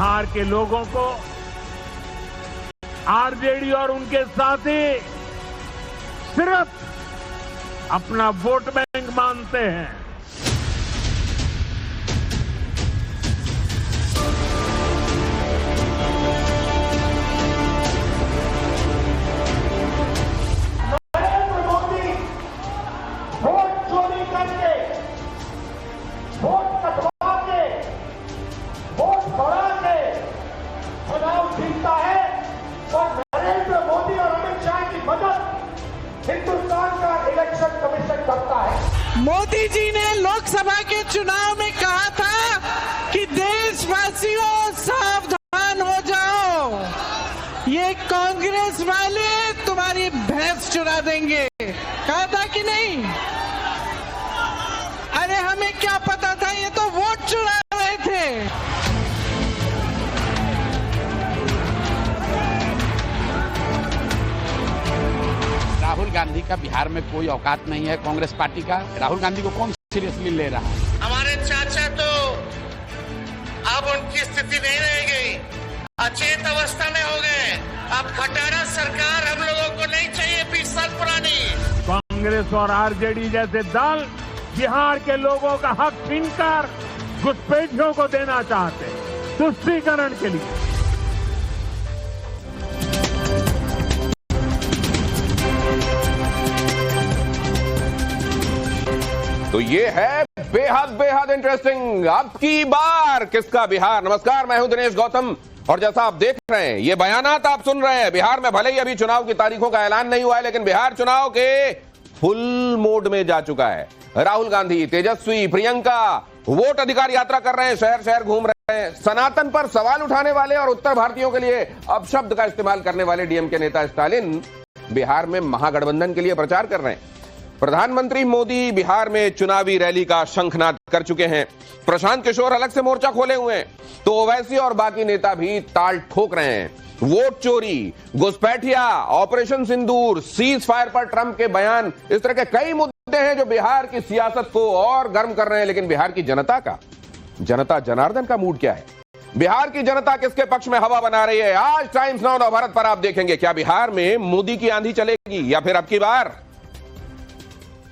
बिहार के लोगों को आरजेडी और उनके साथी सिर्फ अपना वोट बैंक मानते हैं। नरेंद्र मोदी वोट चोरी करके, वोट कटवा के, वोट बढ़ा के चुनाव जीतता है और नरेंद्र मोदी और अमित शाह की मदद हिंदुस्तान का इलेक्शन कमीशन करता है। मोदी जी ने लोकसभा के चुनाव में कहा था कि देशवासियों सावधान हो जाओ, ये कांग्रेस वाले तुम्हारी भैंस चुरा देंगे। कहा था कि नहीं? अरे हमें क्या पता था, ये तो वोट चुरा रहे थे। राहुल गांधी का बिहार में कोई औकात नहीं है। कांग्रेस पार्टी का राहुल गांधी को कौन सीरियसली ले रहा है? हमारे चाचा तो अब उनकी स्थिति नहीं रह गई, अचेत अवस्था में हो गए। अब खटारा सरकार हम लोगों को नहीं चाहिए 20 साल पुरानी। कांग्रेस और आरजेडी जैसे दल बिहार के लोगों का हक छीनकर घुसपैठियों को देना चाहते हैं, तुष्टीकरण के लिए। तो ये है बेहद बेहद इंटरेस्टिंग। अब की बार किसका बिहार? नमस्कार, मैं हूं दिनेश गौतम और जैसा आप देख रहे हैं, ये बयानात आप सुन रहे हैं। बिहार में भले ही अभी चुनाव की तारीखों का ऐलान नहीं हुआ है, लेकिन बिहार चुनाव के फुल मोड में जा चुका है। राहुल गांधी, तेजस्वी, प्रियंका वोट अधिकार यात्रा कर रहे हैं, शहर शहर घूम रहे हैं। सनातन पर सवाल उठाने वाले और उत्तर भारतीयों के लिए अपशब्द का इस्तेमाल करने वाले डीएमके नेता स्टालिन बिहार में महागठबंधन के लिए प्रचार कर रहे हैं। प्रधानमंत्री मोदी बिहार में चुनावी रैली का शंखनाद कर चुके हैं। प्रशांत किशोर अलग से मोर्चा खोले हुए हैं, तो ओवैसी और बाकी नेता भी ताल ठोक रहे हैं। वोट चोरी, घुसपैठिया, ऑपरेशन सिंदूर, सीज फायर पर ट्रंप के बयान, इस तरह के कई मुद्दे हैं जो बिहार की सियासत को और गर्म कर रहे हैं। लेकिन बिहार की जनता का, जनता जनार्दन का मूड क्या है? बिहार की जनता किसके पक्ष में हवा बना रही है? आज टाइम्स नाउ नवभारत पर आप देखेंगे। क्या बिहार में मोदी की आंधी चलेगी या फिर अब की बार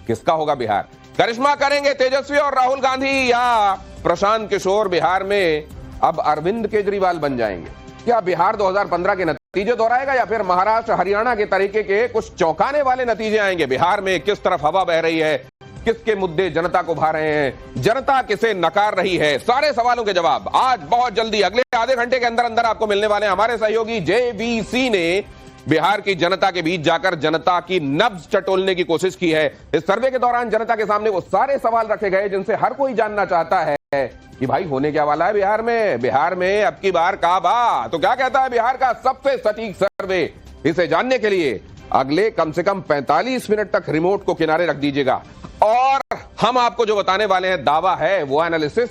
किसका होगा बिहार? करिश्मा करेंगे तेजस्वी और राहुल गांधी या प्रशांत किशोर बिहार में अब अरविंद केजरीवाल बन जाएंगे? क्या बिहार 2015 के नतीजे दोहराएगा या फिर महाराष्ट्र हरियाणा के तरीके के कुछ चौंकाने वाले नतीजे आएंगे? बिहार में किस तरफ हवा बह रही है? किसके मुद्दे जनता को भा रहे हैं? जनता किसे नकार रही है? सारे सवालों के जवाब आज बहुत जल्दी अगले आधे घंटे के अंदर अंदर आपको मिलने वाले हैं। हमारे सहयोगी जेवीसी ने बिहार की जनता के बीच जाकर जनता की नब्ज टटोलने की कोशिश की है। इस सर्वे के दौरान जनता के सामने वो सारे सवाल रखे गए जिनसे हर कोई जानना चाहता है कि भाई होने क्या वाला है बिहार में। बिहार में अब की बार काबा, तो क्या कहता है बिहार का सबसे सटीक सर्वे? इसे जानने के लिए अगले कम से कम 45 मिनट तक रिमोट को किनारे रख दीजिएगा और हम आपको जो बताने वाले हैं, दावा है, वो एनालिसिस,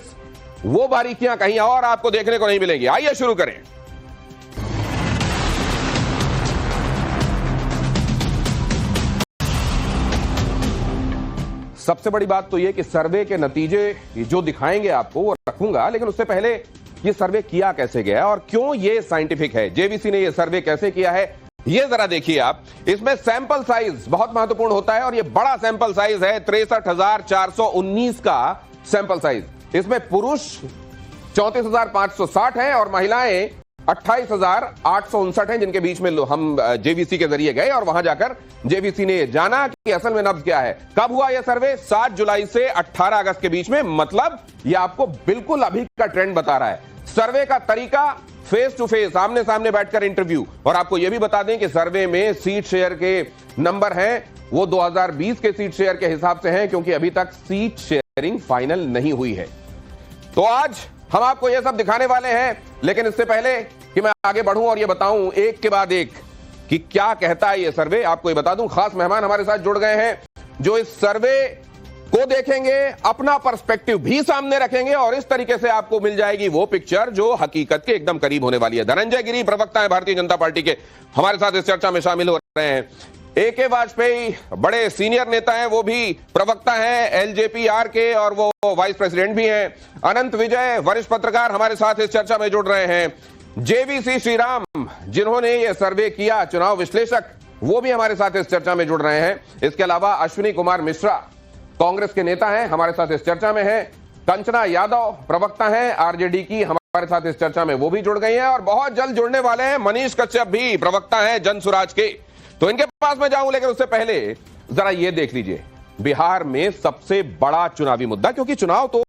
वो बारीकियां कहीं और आपको देखने को नहीं मिलेंगी। आइए शुरू करें। सबसे बड़ी बात तो यह कि सर्वे के नतीजे जो दिखाएंगे आपको वो रखूंगा, लेकिन उससे पहले ये सर्वे किया कैसे गया और क्यों ये साइंटिफिक है? जेवीसी ने ये सर्वे कैसे किया है ये जरा देखिए आप। इसमें सैंपल साइज बहुत महत्वपूर्ण होता है और ये बड़ा सैंपल साइज है, 63,419 का सैंपल साइज। इसमें पुरुष 34,560 हैं और महिलाएं 28,859 हैं, जिनके बीच में हम जेवीसी के जरिए गए और वहां जाकर जेवीसी ने जाना कि असल में नब्ज क्या है। कब हुआ यह सर्वे? 7 जुलाई से 18 अगस्त के बीच में। मतलब यह आपको बिल्कुल अभी का ट्रेंड बता रहा है। सर्वे का तरीका फेस टू फेस, आमने सामने बैठकर इंटरव्यू। और आपको यह भी बता दें कि सर्वे में सीट शेयर के नंबर हैं वो 2020 के सीट शेयर के हिसाब से हैं, क्योंकि अभी तक सीट शेयरिंग फाइनल नहीं हुई है। तो आज हम आपको यह सब दिखाने वाले हैं, लेकिन इससे पहले कि मैं आगे बढ़ूं और यह बताऊं एक के बाद एक कि क्या कहता है यह सर्वे, आपको यह बता दूं खास मेहमान हमारे साथ जुड़ गए हैं जो इस सर्वे को देखेंगे, अपना पर्सपेक्टिव भी सामने रखेंगे और इस तरीके से आपको मिल जाएगी वो पिक्चर जो हकीकत के एकदम करीब होने वाली है। धनंजय गिरी प्रवक्ता है भारतीय जनता पार्टी के, हमारे साथ इस चर्चा में शामिल हो रहे हैं। AK वाजपेयी बड़े सीनियर नेता हैं, वो भी प्रवक्ता हैं LJP-R के और वो वाइस प्रेसिडेंट भी हैं। अनंत विजय वरिष्ठ पत्रकार हमारे साथ इस चर्चा में जुड़ रहे हैं। JVC श्रीराम जिन्होंने ये सर्वे किया, चुनाव विश्लेषक, वो भी हमारे साथ इस चर्चा में जुड़ रहे हैं। इसके अलावा अश्विनी कुमार मिश्रा कांग्रेस के नेता हैं, हमारे साथ इस चर्चा में है। कंचना यादव प्रवक्ता हैं RJD की, हमारे साथ इस चर्चा में वो भी जुड़ गई हैं और बहुत जल्द जुड़ने वाले हैं मनीष कश्यप भी प्रवक्ता हैं जनसुराज के। तो इनके पास मैं जाऊं, लेकिन उससे पहले जरा ये देख लीजिए बिहार में सबसे बड़ा चुनावी मुद्दा, क्योंकि चुनाव तो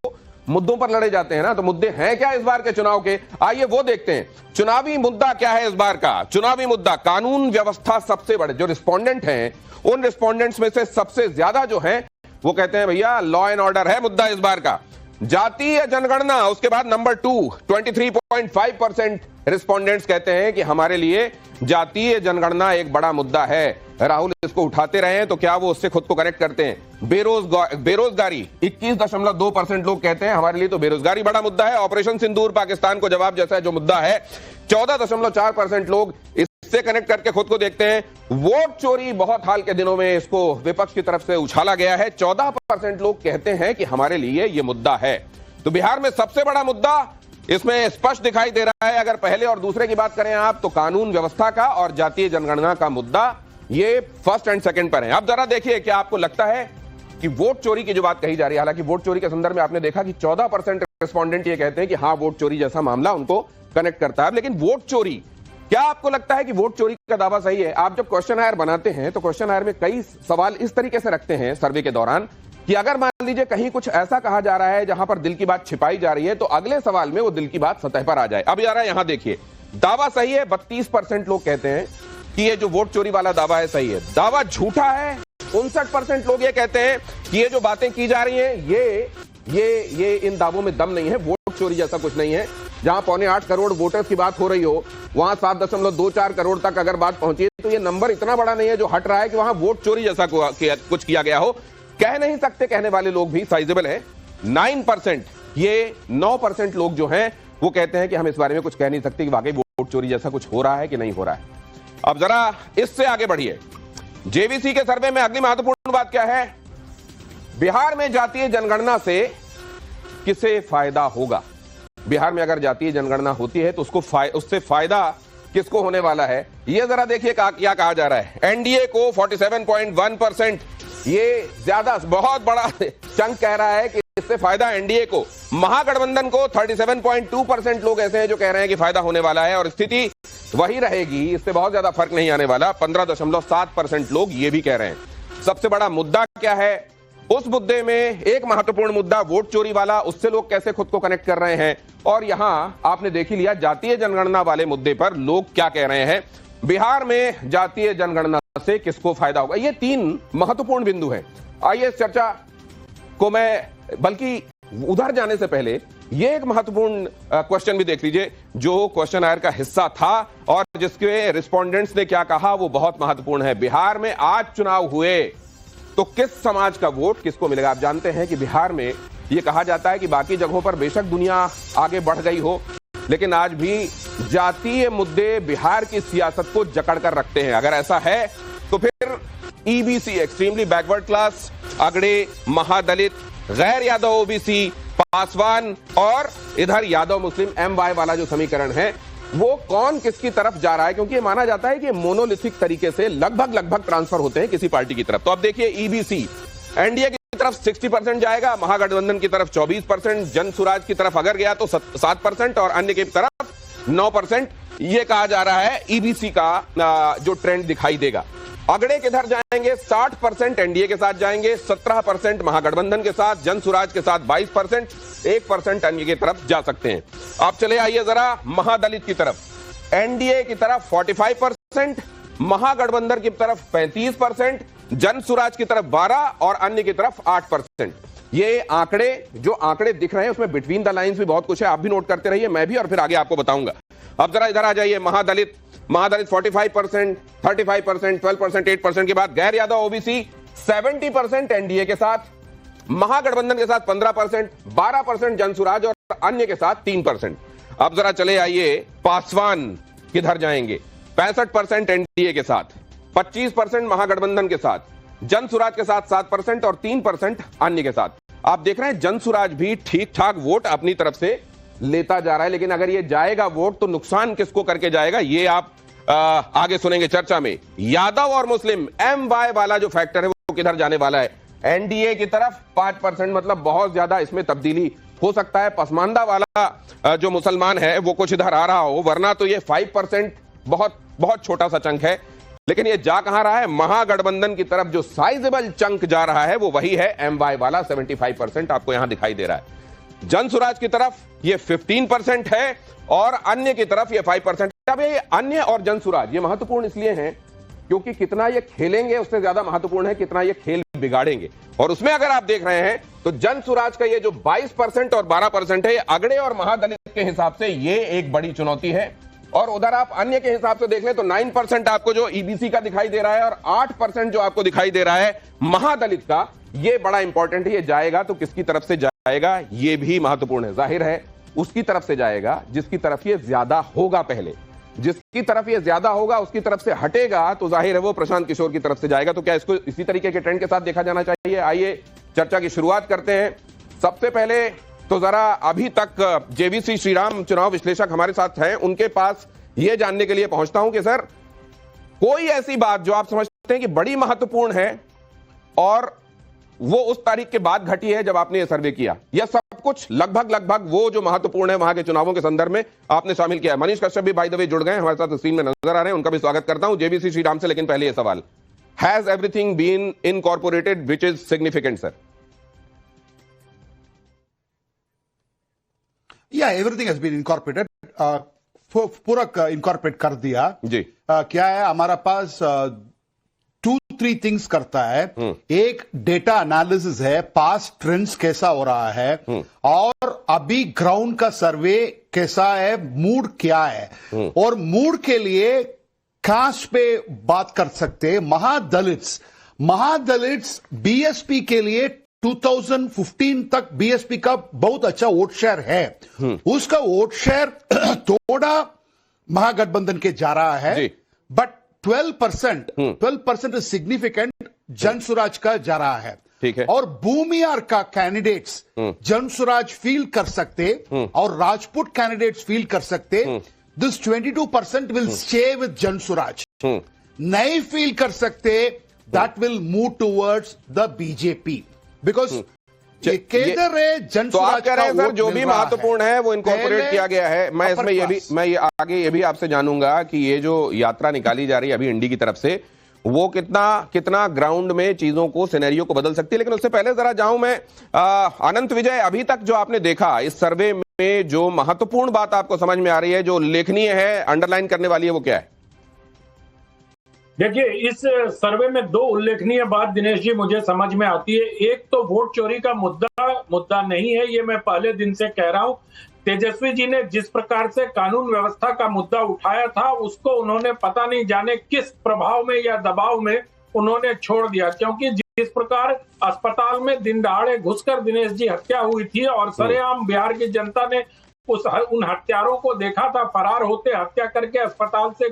मुद्दों पर लड़े जाते हैं ना, तो मुद्दे हैं क्या इस बार के चुनाव के, आइए वो देखते हैं। चुनावी मुद्दा क्या है इस बार का? चुनावी मुद्दा कानून व्यवस्था। सबसे बड़े जो रिस्पोंडेंट हैं, उन रिस्पोंडेंट्स में से सबसे ज्यादा जो है वो कहते हैं भैया लॉ एंड ऑर्डर है मुद्दा इस बार का। जातीय जनगणना, उसके बाद नंबर 2 23.5% रिस्पोंडेंट्स कहते हैं कि हमारे लिए जातीय जनगणना एक बड़ा मुद्दा है। राहुल इसको उठाते रहे हैं तो क्या वो उससे खुद को कनेक्ट करते हैं? बेरोजगारी 21.2% लोग कहते हैं हमारे लिए तो बेरोजगारी बड़ा मुद्दा है। ऑपरेशन सिंदूर पाकिस्तान को जवाब जैसा जो मुद्दा है 14.4% लोग इससे कनेक्ट करके खुद को देखते हैं। वोट चोरी बहुत हाल के दिनों में इसको विपक्ष की तरफ से उछाला गया है, 14% लोग कहते हैं कि हमारे लिए यह मुद्दा है। तो बिहार में सबसे बड़ा मुद्दा इसमें स्पष्ट दिखाई दे रहा है। अगर पहले और दूसरे की बात करें आप, तो कानून व्यवस्था का और जातीय जनगणना का मुद्दा ये फर्स्ट एंड सेकंड पर है। अब जरा देखिए, क्या आपको लगता है कि वोट चोरी की जो बात कही जा रही है, हालांकि वोट चोरी के संदर्भ में आपने देखा कि 14% रिस्पोंडेंट ये कहते हैं कि हाँ वोट चोरी जैसा मामला उनको कनेक्ट करता है। लेकिन वोट चोरी, क्या आपको लगता है कि वोट चोरी का दावा सही है? आप जब क्वेश्चन आयर बनाते हैं तो क्वेश्चन आयर में कई सवाल इस तरीके से रखते हैं सर्वे के दौरान कि अगर मान लीजिए कहीं कुछ ऐसा कहा जा रहा है जहां पर दिल की बात छिपाई जा रही है, तो अगले सवाल में वो दिल की बात सतह पर आ जाए। अब यार यहां देखिए, दावा सही है 32% लोग कहते हैं कि ये जो वोट चोरी वाला दावा है सही है। दावा झूठा है 59% लोग ये कहते हैं कि ये जो बातें की जा रही हैं ये इन दावों में दम नहीं है, वोट चोरी जैसा कुछ नहीं है। जहां 7.25 करोड़ वोटर्स की बात हो रही हो, वहां 7.24 करोड़ तक अगर बात पहुंची है तो ये नंबर इतना बड़ा नहीं है जो हट रहा है कि वहां वोट चोरी जैसा कुछ किया गया हो। कह नहीं सकते कहने वाले लोग भी साइजेबल है 9%। ये 9% लोग जो हैं वो कहते हैं कि हम इस बारे में कुछ कह नहीं सकते कि वाकई वोट चोरी जैसा कुछ हो रहा है कि नहीं हो रहा है। अब जरा इससे आगे बढ़िए, JVC के सर्वे में अगली महत्वपूर्ण बात क्या है? बिहार में जातीय जनगणना से किसे फायदा होगा? बिहार में अगर जातीय जनगणना होती है तो उससे फायदा किसको होने वाला है? ये जरा देखिए क्या कहा जा रहा है। एनडीए को 47.1%, ये ज्यादा बहुत बड़ा चंक कह रहा है कि इससे फायदा एनडीए को। महागठबंधन को 37.2% लोग ऐसे हैं जो कह रहे हैं कि फायदा होने वाला है और स्थिति वही रहेगी, इससे बहुत ज्यादा फर्क नहीं आने वाला। 15.7% लोग ये भी कह रहे हैं। सबसे बड़ा मुद्दा क्या है? उस मुद्दे में एक महत्वपूर्ण मुद्दा वोट चोरी वाला, उससे लोग कैसे खुद को कनेक्ट कर रहे हैं। और यहां आपने देख ही लिया जातीय जनगणना वाले मुद्दे पर लोग क्या कह रहे हैं। बिहार में जातीय जनगणना से किसको फायदा होगा, ये 3 महत्वपूर्ण बिंदु हैं। आइए इस चर्चा को मैं, बल्कि उधर जाने से पहले ये एक महत्वपूर्ण क्वेश्चन भी देख लीजिए जो क्वेश्चन आयर का हिस्सा था और जिसके रिस्पोंडेंट्स ने क्या कहा वो बहुत महत्वपूर्ण है। बिहार में आज चुनाव हुए तो किस समाज का वोट किसको मिलेगा? आप जानते हैं कि बिहार में यह कहा जाता है कि बाकी जगहों पर बेशक दुनिया आगे बढ़ गई हो, लेकिन आज भी जातीय मुद्दे बिहार की सियासत को जकड़ कर रखते हैं। अगर ऐसा है तो फिर EBC एक्सट्रीमली बैकवर्ड क्लास, अगड़े, महादलित, गैर यादव ओबीसी, पासवान और इधर यादव मुस्लिम MY वाला जो समीकरण है वो कौन किसकी तरफ जा रहा है, क्योंकि ये माना जाता है कि मोनोलिथिक तरीके से लगभग ट्रांसफर होते हैं किसी पार्टी की तरफ। तो अब देखिए EBC एनडीए की तरफ 60% जाएगा, महागठबंधन की तरफ 24%, जनसुराज की तरफ अगर गया तो 7% और अन्य की तरफ 9%। ये कहा जा रहा है EBC का जो ट्रेंड दिखाई देगा। अगड़े किधर जाएंगे? 60% एनडीए के साथ जाएंगे, 17% महागठबंधन के साथ, जनसुराज के साथ 22%, 1% अन्य की तरफ जा सकते हैं। आप चले आइए जरा महादलित की तरफ। एनडीए की तरफ 45%, महागठबंधन की तरफ 35%, जनसुराज की तरफ 12% और अन्य की तरफ 8%। ये जो आंकड़े दिख रहे हैं उसमें बिटवीन द लाइंस भी बहुत कुछ है, आप भी नोट करते रहिए, मैं भी, और फिर आगे आपको बताऊंगा। अब जरा इधर आ जाइए, महादलित 45%, 35%, 12%, 8% के बाद गैर यादव ओबीसी 70% एनडीए के साथ, महागठबंधन के साथ 15%, 12% जनसुराज और अन्य के साथ 3%। अब जरा चले आइए पासवान किधर जाएंगे? 65% एनडीए के साथ, 25% महागठबंधन के साथ, जन सुराज के साथ 7% और 3% अन्य के साथ। आप देख रहे हैं जन सुराज भी ठीक ठाक वोट अपनी तरफ से लेता जा रहा है, लेकिन अगर ये जाएगा वोट तो नुकसान किसको करके जाएगा ये आप आगे सुनेंगे चर्चा में। यादव और मुस्लिम MY वाला जो फैक्टर है वो किधर जाने वाला है? एनडीए की तरफ 5%, मतलब बहुत ज्यादा इसमें तब्दीली हो सकता है। पसमानदा वाला जो मुसलमान है वो कुछ इधर आ रहा हो, वरना तो ये 5% बहुत बहुत छोटा सा चंक है। लेकिन ये जा कहां रहा है? महागठबंधन की तरफ जो साइजेबल चंक जा रहा है वो वही है MY वाला 75% आपको यहां दिखाई दे रहा है। जन सुराज की तरफ ये 15% है और अन्य की तरफ ये 5%। अब ये अन्य और जन सुराज ये महत्वपूर्ण इसलिए हैं क्योंकि कितना ये खेलेंगे उससे ज्यादा महत्वपूर्ण है कितना ये खेल बिगाड़ेंगे। और उसमें अगर आप देख रहे हैं तो जन सुराज का ये जो 22% और 12% है, ये अगड़े और महादलित के हिसाब से ये एक बड़ी चुनौती है। और उधर आप अन्य के हिसाब से देख लें तो 9% आपको जो EBC का दिखाई दे रहा है और 8% जो आपको दिखाई दे रहा है महादलित का, ये बड़ा इंपॉर्टेंट है। ये जाएगा तो किसकी तरफ से जाएगा ये भी महत्वपूर्ण है। जाहिर है उसकी तरफ से जाएगा जिसकी तरफ ये ज्यादा होगा। पहले जिसकी तरफ ये ज्यादा होगा उसकी तरफ से हटेगा तो जाहिर है वो प्रशांत किशोर की तरफ से जाएगा। तो क्या इसको इसी तरीके के ट्रेंड के साथ देखा जाना चाहिए? आइए चर्चा की शुरुआत करते हैं। सबसे पहले तो जरा अभी तक JVC श्रीराम चुनाव विश्लेषक हमारे साथ हैं, उनके पास यह जानने के लिए पहुंचता हूं कि सर कोई ऐसी बात जो आप समझते हैं कि बड़ी महत्वपूर्ण है और वो उस तारीख के बाद घटी है जब आपने ये सर्वे किया, या सब कुछ लगभग वो जो महत्वपूर्ण है वहां के चुनावों के संदर्भ में आपने शामिल किया है? मनीष कश्यप भी बाय द वे जुड़ गए हमारे साथ, स्क्रीन में नजर आ रहे हैं, उनका भी स्वागत करता हूं JVC श्रीराम से। लेकिन पहले ये सवाल, has everything been incorporated which is significant sir? या एवरीथिंग हैज बीन इनकॉर्पोरेटेड, पूरा इनकॉर्पोरेट कर दिया जी। क्या है हमारा पास 2-3 थिंग्स करता है। एक डेटा एनालिसिस है, पास्ट ट्रेंड्स कैसा हो रहा है और अभी ग्राउंड का सर्वे कैसा है, मूड क्या है। और मूड के लिए कास्ट पे बात कर सकते हैं। महादलित्स BSP के लिए 2015 तक BSP का बहुत अच्छा वोट शेयर है। उसका वोट शेयर थोड़ा महागठबंधन के जा रहा है, बट 12% सिग्निफिकेंट जन सुराज का जा रहा है। ठीक है। और भूमियार का कैंडिडेट्स जन सुराज फील कर सकते और राजपूत कैंडिडेट्स फील कर सकते। This 22% will stay with Jan Suraaj. नहीं फील कर सकते, that will move towards the BJP because केंद्र है जन तो आप सुराज कह रहे हैं का सर वोट जो मिल भी रहा महत्वपूर्ण है वो इनकॉर्पोरेट किया गया है। मैं इसमें ये आगे ये भी आपसे जानूंगा कि ये जो यात्रा निकाली जा रही है अभी इंडी की तरफ से, वो कितना ग्राउंड में चीजों को, सिनेरियो को बदल सकती है। लेकिन उससे पहले जरा जाऊं मैं अनंत विजय, अभी तक जो आपने देखा इस सर्वे में जो महत्वपूर्ण बात आपको समझ में आ रही है, जो उल्लेखनीय है, अंडरलाइन करने वाली है, वो क्या है? देखिए, इस सर्वे में 2 उल्लेखनीय बात दिनेश जी मुझे समझ में आती है। एक तो वोट चोरी का मुद्दा नहीं है, ये मैं पहले दिन से कह रहा हूं। तेजस्वी जी ने जिस प्रकार से कानून व्यवस्था का मुद्दा उठाया था उसको उन्होंने पता नहीं जाने किस प्रभाव में या दबाव में उन्होंने छोड़ दिया, क्योंकि जिस प्रकार अस्पताल में दिन दहाड़े घुसकर दिनेश जी हत्या हुई थी और सरेआम बिहार की जनता ने उन हत्यारों को देखा था फरार होते, हत्या करके अस्पताल से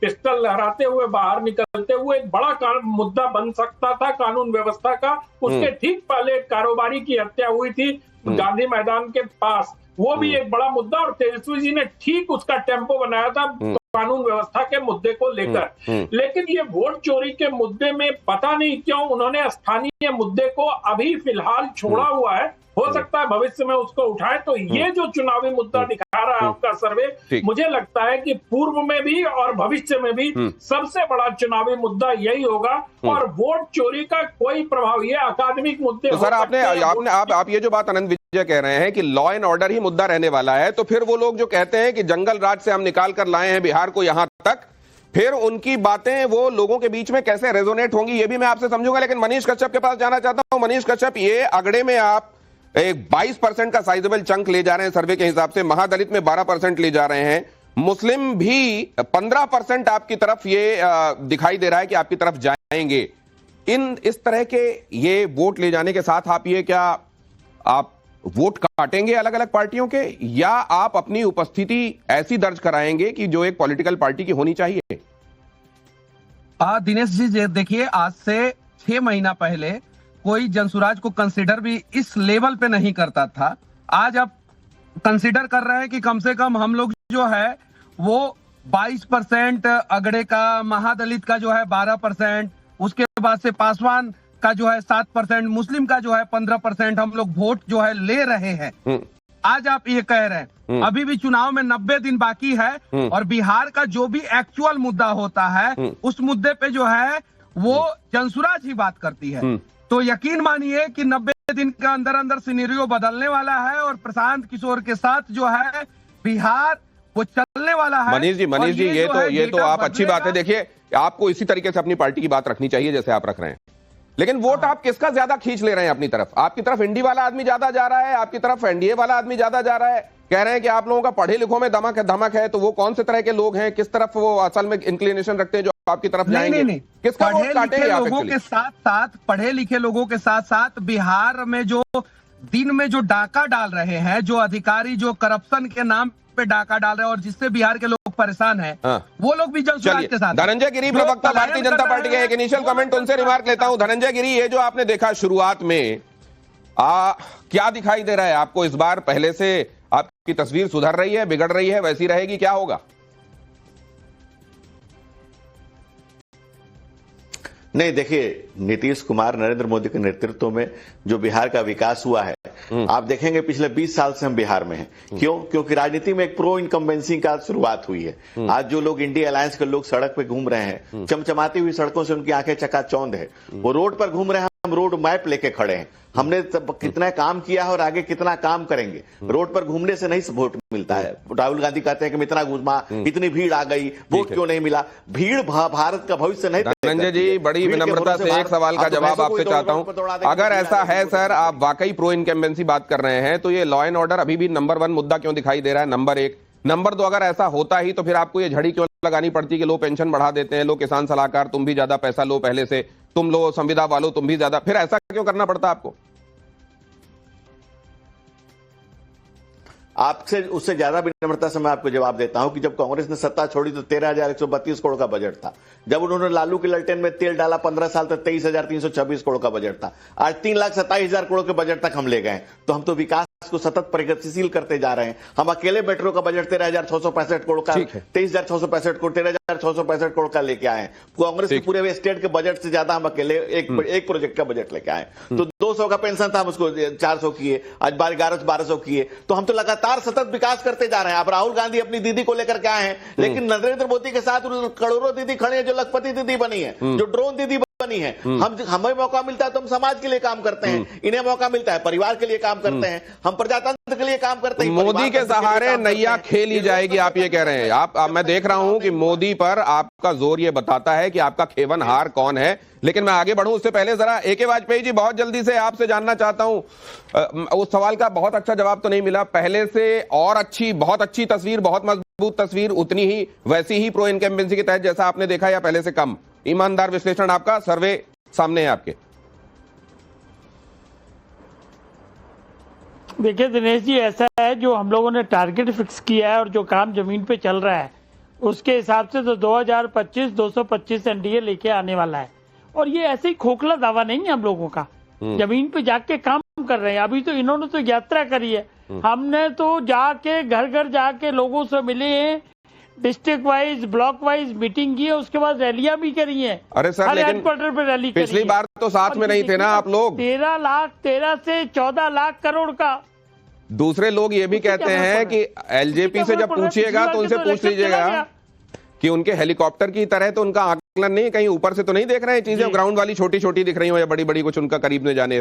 पिस्टल लहराते हुए बाहर निकलते हुए, एक बड़ा मुद्दा बन सकता था कानून व्यवस्था का। उसके ठीक पहले एक कारोबारी की हत्या हुई थी गांधी मैदान के पास, वो भी एक बड़ा मुद्दा, और तेजस्वी जी ने ठीक उसका टेम्पो बनाया था कानून व्यवस्था के मुद्दे को लेकर। लेकिन ये वोट चोरी के मुद्दे में पता नहीं क्यों उन्होंने स्थानीय मुद्दे को अभी फिलहाल छोड़ा हुआ है। हो सकता है भविष्य में उसको उठाए। तो ये जो चुनावी मुद्दा दिखा रहा है आपका सर्वे, मुझे लगता है कि पूर्व में भी और भविष्य में भी सबसे बड़ा चुनावी मुद्दा यही होगा। और वोट चोरी का कोई प्रभाव, ये अकादमिक मुद्दे तो सर आप ये जो बात आनंद विजय कह रहे हैं कि लॉ एंड ऑर्डर ही मुद्दा रहने वाला है, तो फिर वो लोग जो कहते हैं कि जंगल राज से हम निकाल कर लाए हैं बिहार को यहां तक, फिर उनकी बातें वो लोगों के बीच में कैसे रेजोनेट होंगी ये भी मैं आपसे समझूंगा। लेकिन मनीष कश्यप के पास जाना चाहता हूं। मनीष कश्यप, ये अगड़े में आप एक 22% का साइजेबल चंक ले जा रहे हैं सर्वे के हिसाब से, महादलित में 12% ले जा रहे हैं, मुस्लिम भी 15% आपकी तरफ ये दिखाई दे रहा है कि आपकी तरफ जाएंगे। इस तरह के ये वोट ले जाने के साथ आप ये क्या आप वोट काटेंगे अलग अलग पार्टियों के, या आप अपनी उपस्थिति ऐसी दर्ज कराएंगे कि जो एक पॉलिटिकल पार्टी की होनी चाहिए? दिनेश जी देखिए, आज से 6 महीना पहले कोई जनसुराज को कंसीडर भी इस लेवल पे नहीं करता था। आज अब कंसीडर कर रहे हैं कि कम से कम हम लोग जो है वो 22%, अगड़े का, महादलित का जो है 12%, उसके बाद से पासवान का जो है 7%, मुस्लिम का जो है 15% हम लोग वोट जो है ले रहे हैं। आज आप ये कह रहे हैं अभी भी चुनाव में 90 दिन बाकी है और बिहार का जो भी एक्चुअल मुद्दा होता है उस मुद्दे पे जो है वो जनसुराज ही बात करती है। तो यकीन मानिए कि 90 दिन के अंदर अंदर सिनेरियो बदलने वाला है और प्रशांत किशोर के साथ जो है बिहार वो चलने वाला है। मनीष जी ये तो आप अच्छी बात है। देखिए, आपको इसी तरीके से अपनी पार्टी की बात रखनी चाहिए जैसे आप रख रहे हैं, लेकिन वोट आप किसका ज्यादा खींच ले रहे हैं अपनी तरफ? आपकी तरफ इंडी वाला आदमी ज्यादा जा रहा है, आपकी तरफ एनडीए वाला आदमी ज्यादा जा रहा है। कह रहे हैं कि आप लोगों का पढ़े लिखों में धमक है, तो वो कौन से तरह के लोग हैं, किस तरफ वो असल में इंक्लिनेशन रखते हैं जो आपकी तरफ जाएंगे? नहीं। किसका वोट काटेंगे आप? लोगों के साथ साथ, पढ़े लिखे लोगों के साथ साथ बिहार में जो दिन में जो डाका डाल रहे हैं, जो अधिकारी जो करप्शन के नाम पे डाका डाल रहे हैं और जिससे बिहार के लोग परेशान हैं, वो लोग भी जनसुराज के साथ। धनंजय गिरी, प्रवक्ता भारतीय जनता पार्टी के, एक इनिशियल कमेंट उनसे रिमार्क लेता हूं। धनंजय गिरी, ये जो आपने देखा शुरुआत में, क्या दिखाई दे रहा है आपको इस बार? पहले से आपकी तस्वीर सुधर रही है, बिगड़ रही है, वैसी रहेगी, क्या होगा? नहीं, देखिए, नीतीश कुमार, नरेंद्र मोदी के नेतृत्व में जो बिहार का विकास हुआ है, आप देखेंगे पिछले 20 साल से हम बिहार में हैं। क्यों? क्योंकि राजनीति में एक प्रो इनकम्बेंसी का शुरुआत हुई है। आज जो लोग इंडिया अलायंस के लोग सड़क पे घूम रहे हैं, चमचमाती हुई सड़कों से उनकी आंखें चकाचौंध है। वो रोड पर घूम रहे हैं, हम रोड मैप लेके खड़े हैं। हमने कितना काम किया है और आगे कितना काम करेंगे। रोड पर घूमने से नहीं वोट मिलता है। राहुल गांधी कहते हैं कि मैं इतना घूमा, इतनी भीड़ आ गई, वोट क्यों नहीं मिला? भीड़ भारत का भविष्य नहीं। धनंजय जी, बड़ी विनम्रता से एक सवाल का जवाब आपसे चाहता हूं। अगर ऐसा है सर, आप वाकई प्रो इनकम्बेंसी बात कर रहे हैं, तो ये लॉ एंड ऑर्डर अभी भी नंबर 1 मुद्दा क्यों दिखाई दे रहा है? नंबर 1। नंबर 2, अगर ऐसा होता ही तो फिर आपको ये झड़ी क्यों लगानी पड़ती कि लो पेंशन बढ़ा देते हैं, लो किसान सलाहकार तुम भी ज्यादा पैसा लो पहले से, तुम लो संविदा वालों तुम भी ज्यादा, फिर ऐसा क्यों करना पड़ता आपको? आपसे उससे ज्यादा विनम्रता से मैं आपको जवाब देता हूं कि जब कांग्रेस ने सत्ता छोड़ी तो 13,132 करोड़ का बजट था। जब उन्होंने लालू के ललटेन में तेल डाला 15 साल तक 23,326 करोड़ का बजट था। आज 3,27,000 करोड़ के बजट तक हम ले गए। तो हम तो विकास को सतत प्रगतिशील करते जा रहे हैं। हम अकेले मेट्रो का बजट 13,665 करोड़ का, 23,665 करोड़, 13,665 करोड़ का लेके आए। कांग्रेस के पूरे स्टेट के बजट से ज्यादा हम अकेले एक प्रोजेक्ट का बजट लेके आए। तो 200 का पेंशन था, हम उसको 400 किए, आज 1200 किए। तो हम तो लगातार सतत विकास करते जा रहे हैं। अब राहुल गांधी अपनी दीदी को लेकर के आए हैं, लेकिन नरेंद्र मोदी के साथ करोड़ों दीदी खड़े हैं जो लखपति दीदी बनी है, जो ड्रोन दीदी बनी है। हमें मौका मिलता है तो हम समाज के लिए काम करते हैं, इन्हें मौका मिलता है परिवार के लिए काम करते हैं, हम प्रजातंत्र के लिए काम करते हैं। मोदी के सहारे नैया खेली जाएगी, आप ये कह रहे हैं? आप मैं देख रहा हूं कि मोदी पर आपका जोर ये बताता है कि आपका खेवनहार कौन है। लेकिन मैं आगे बढ़ूं उससे पहले जरा AK वाजपेयी जी, बहुत जल्दी से आपसे जानना चाहता हूं। उस सवाल का बहुत अच्छा जवाब तो नहीं मिला। पहले से और अच्छी, बहुत अच्छी तस्वीर, बहुत मजबूत तस्वीर, उतनी ही वैसी ही प्रो इनकम्बेंसी के तहत जैसा आपने देखा, या पहले से कम? ईमानदार विश्लेषण आपका, सर्वे सामने है आपके। देखिए दिनेश जी, ऐसा है, जो हम लोगों ने टारगेट फिक्स किया है और जो काम जमीन पे चल रहा है उसके हिसाब से तो 2025 225 एनडीए लेके आने वाला है। और ये ऐसे ही खोखला दावा नहीं है हम लोगों का, जमीन पे जाके काम कर रहे हैं। अभी तो इन्होंने तो यात्रा करी है, हमने तो जाके घर घर जाके लोगों से मिले हैं, district wise, block wise meeting की है, उसके बाद रैलियां भी करी हैं। अरे सर, लेकिन पे रैली पिछली बार तो साथ में नहीं थे ना आप लोग? 13 से 14 लाख करोड़ का। दूसरे लोग ये भी कहते हैं कि एलजेपी से जब पूछिएगा तो उनसे पूछ लीजिएगा कि उनके हेलीकॉप्टर की तरह तो उनका आकलन नहीं, कहीं ऊपर से तो नहीं देख रहे हैं चीजें, ग्राउंड वाली छोटी छोटी दिख रही हो या बड़ी बड़ी, कुछ उनका करीब न जाने,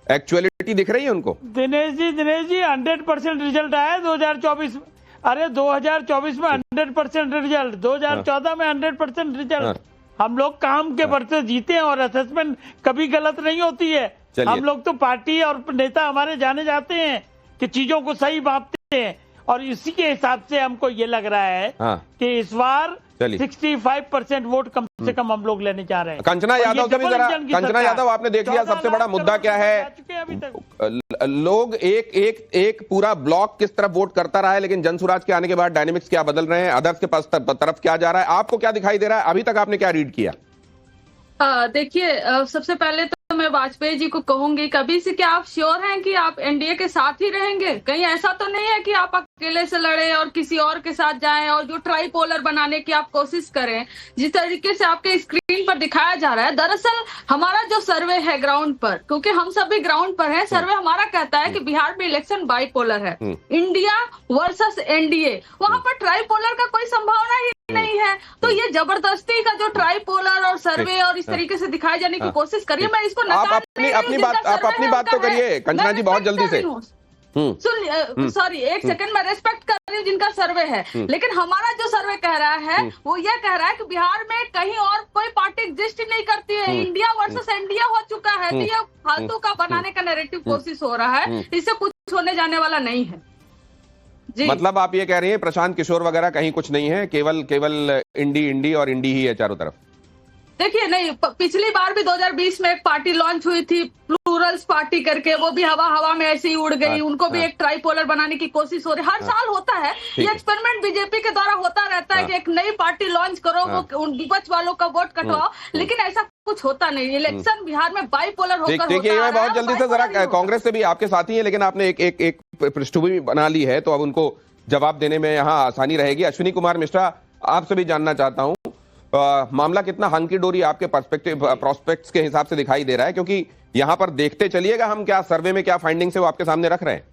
एक्चुअलिटी दिख रही है उनको? दिनेश जी 100% रिजल्ट आया 2024 में। अरे 2024 में 100% रिजल्ट, 2014 में 100% रिजल्ट। हम लोग काम के बरते जीते हैं और असेसमेंट कभी गलत नहीं होती है। हम लोग तो पार्टी और नेता हमारे जाने जाते हैं कि चीजों को सही मापते हैं, और इसी के हिसाब से हमको ये लग रहा है कि इस बार चलिए 65% वोट कम से कम हम लोग लेने जा रहे हैं। कंचना यादव से भी जरा, कंचना यादव आपने देख लिया सबसे बड़ा मुद्दा क्या है, लोग एक पूरा ब्लॉक किस तरफ वोट करता रहा है, लेकिन जनसुराज के आने के बाद डायनेमिक्स क्या बदल रहे हैं, अदर्स के पास तरफ क्या जा रहा है, आपको क्या दिखाई दे रहा है, अभी तक आपने क्या रीड किया? देखिए, सबसे पहले तो मैं वाजपेयी जी को कहूंगी, कभी से क्या आप श्योर हैं कि आप एनडीए के साथ ही रहेंगे? कहीं ऐसा तो नहीं है कि आप अकेले से लड़े और किसी और के साथ जाएं और जो ट्राइपोलर बनाने की आप कोशिश करें, जिस तरीके से आपके स्क्रीन पर दिखाया जा रहा है। दरअसल हमारा जो सर्वे है ग्राउंड पर, क्योंकि हम सब भी ग्राउंड पर हैं, सर्वे हमारा कहता है कि बिहार में इलेक्शन बाइपोलर है, इंडिया वर्सेस एनडीए, वहां पर ट्राइपोलर का कोई संभावना ही नहीं है। तो ये जबरदस्ती का जो ट्राइपोलर और सर्वे और इस तरीके से दिखाए जाने की कोशिश करिए, मैं इसको आप अपनी बात तो करिए कंचना जी, बहुत जल्दी से। सॉरी, एक सेकंड, मैं रेस्पेक्ट कर रही हूँ जिनका सर्वे है, लेकिन हमारा जो सर्वे कह रहा है वो ये कह रहा है कि बिहार में कहीं और कोई पार्टी एग्जिस्ट ही नहीं करती है, इंडिया वर्सेस एनडीए हो चुका है। तो ये फालतू का बनाने का नैरेटिव कोशिश हो रहा है, इससे कुछ होने जाने वाला नहीं है जी। मतलब आप ये कह रही हैं प्रशांत किशोर वगैरह कहीं कुछ नहीं है, केवल इंडी और इंडी ही है चारों तरफ? देखिए, नहीं, पिछली बार भी 2020 में एक पार्टी लॉन्च हुई थी, प्लूरल्स पार्टी करके, वो भी हवा में ऐसे ही उड़ गई। उनको भी एक ट्राइपोलर बनाने की कोशिश हो रही है, हर साल होता है ये एक्सपेरिमेंट, बीजेपी के द्वारा होता रहता है कि एक नई पार्टी लॉन्च करो, वो विपक्ष वालों का वोट कटवाओ, लेकिन ऐसा कुछ होता नहीं। इलेक्शन बिहार में बाइपोलर होकर देखिए, मैं बहुत जल्दी से जरा, कांग्रेस से भी आपके साथी है, लेकिन आपने एक पृष्ठभूमि बना ली है, तो अब उनको जवाब देने में यहाँ आसानी रहेगी। अश्विनी कुमार मिश्रा, आपसे भी जानना चाहता हूँ, मामला कितना हंकी डोरी आपके प्रोस्पेक्ट्स के हिसाब से दिखाई दे रहा है, क्योंकि यहां पर देखते चलिएगा हम क्या सर्वे में क्या फाइंडिंग्स है वो आपके सामने रख रहे हैं।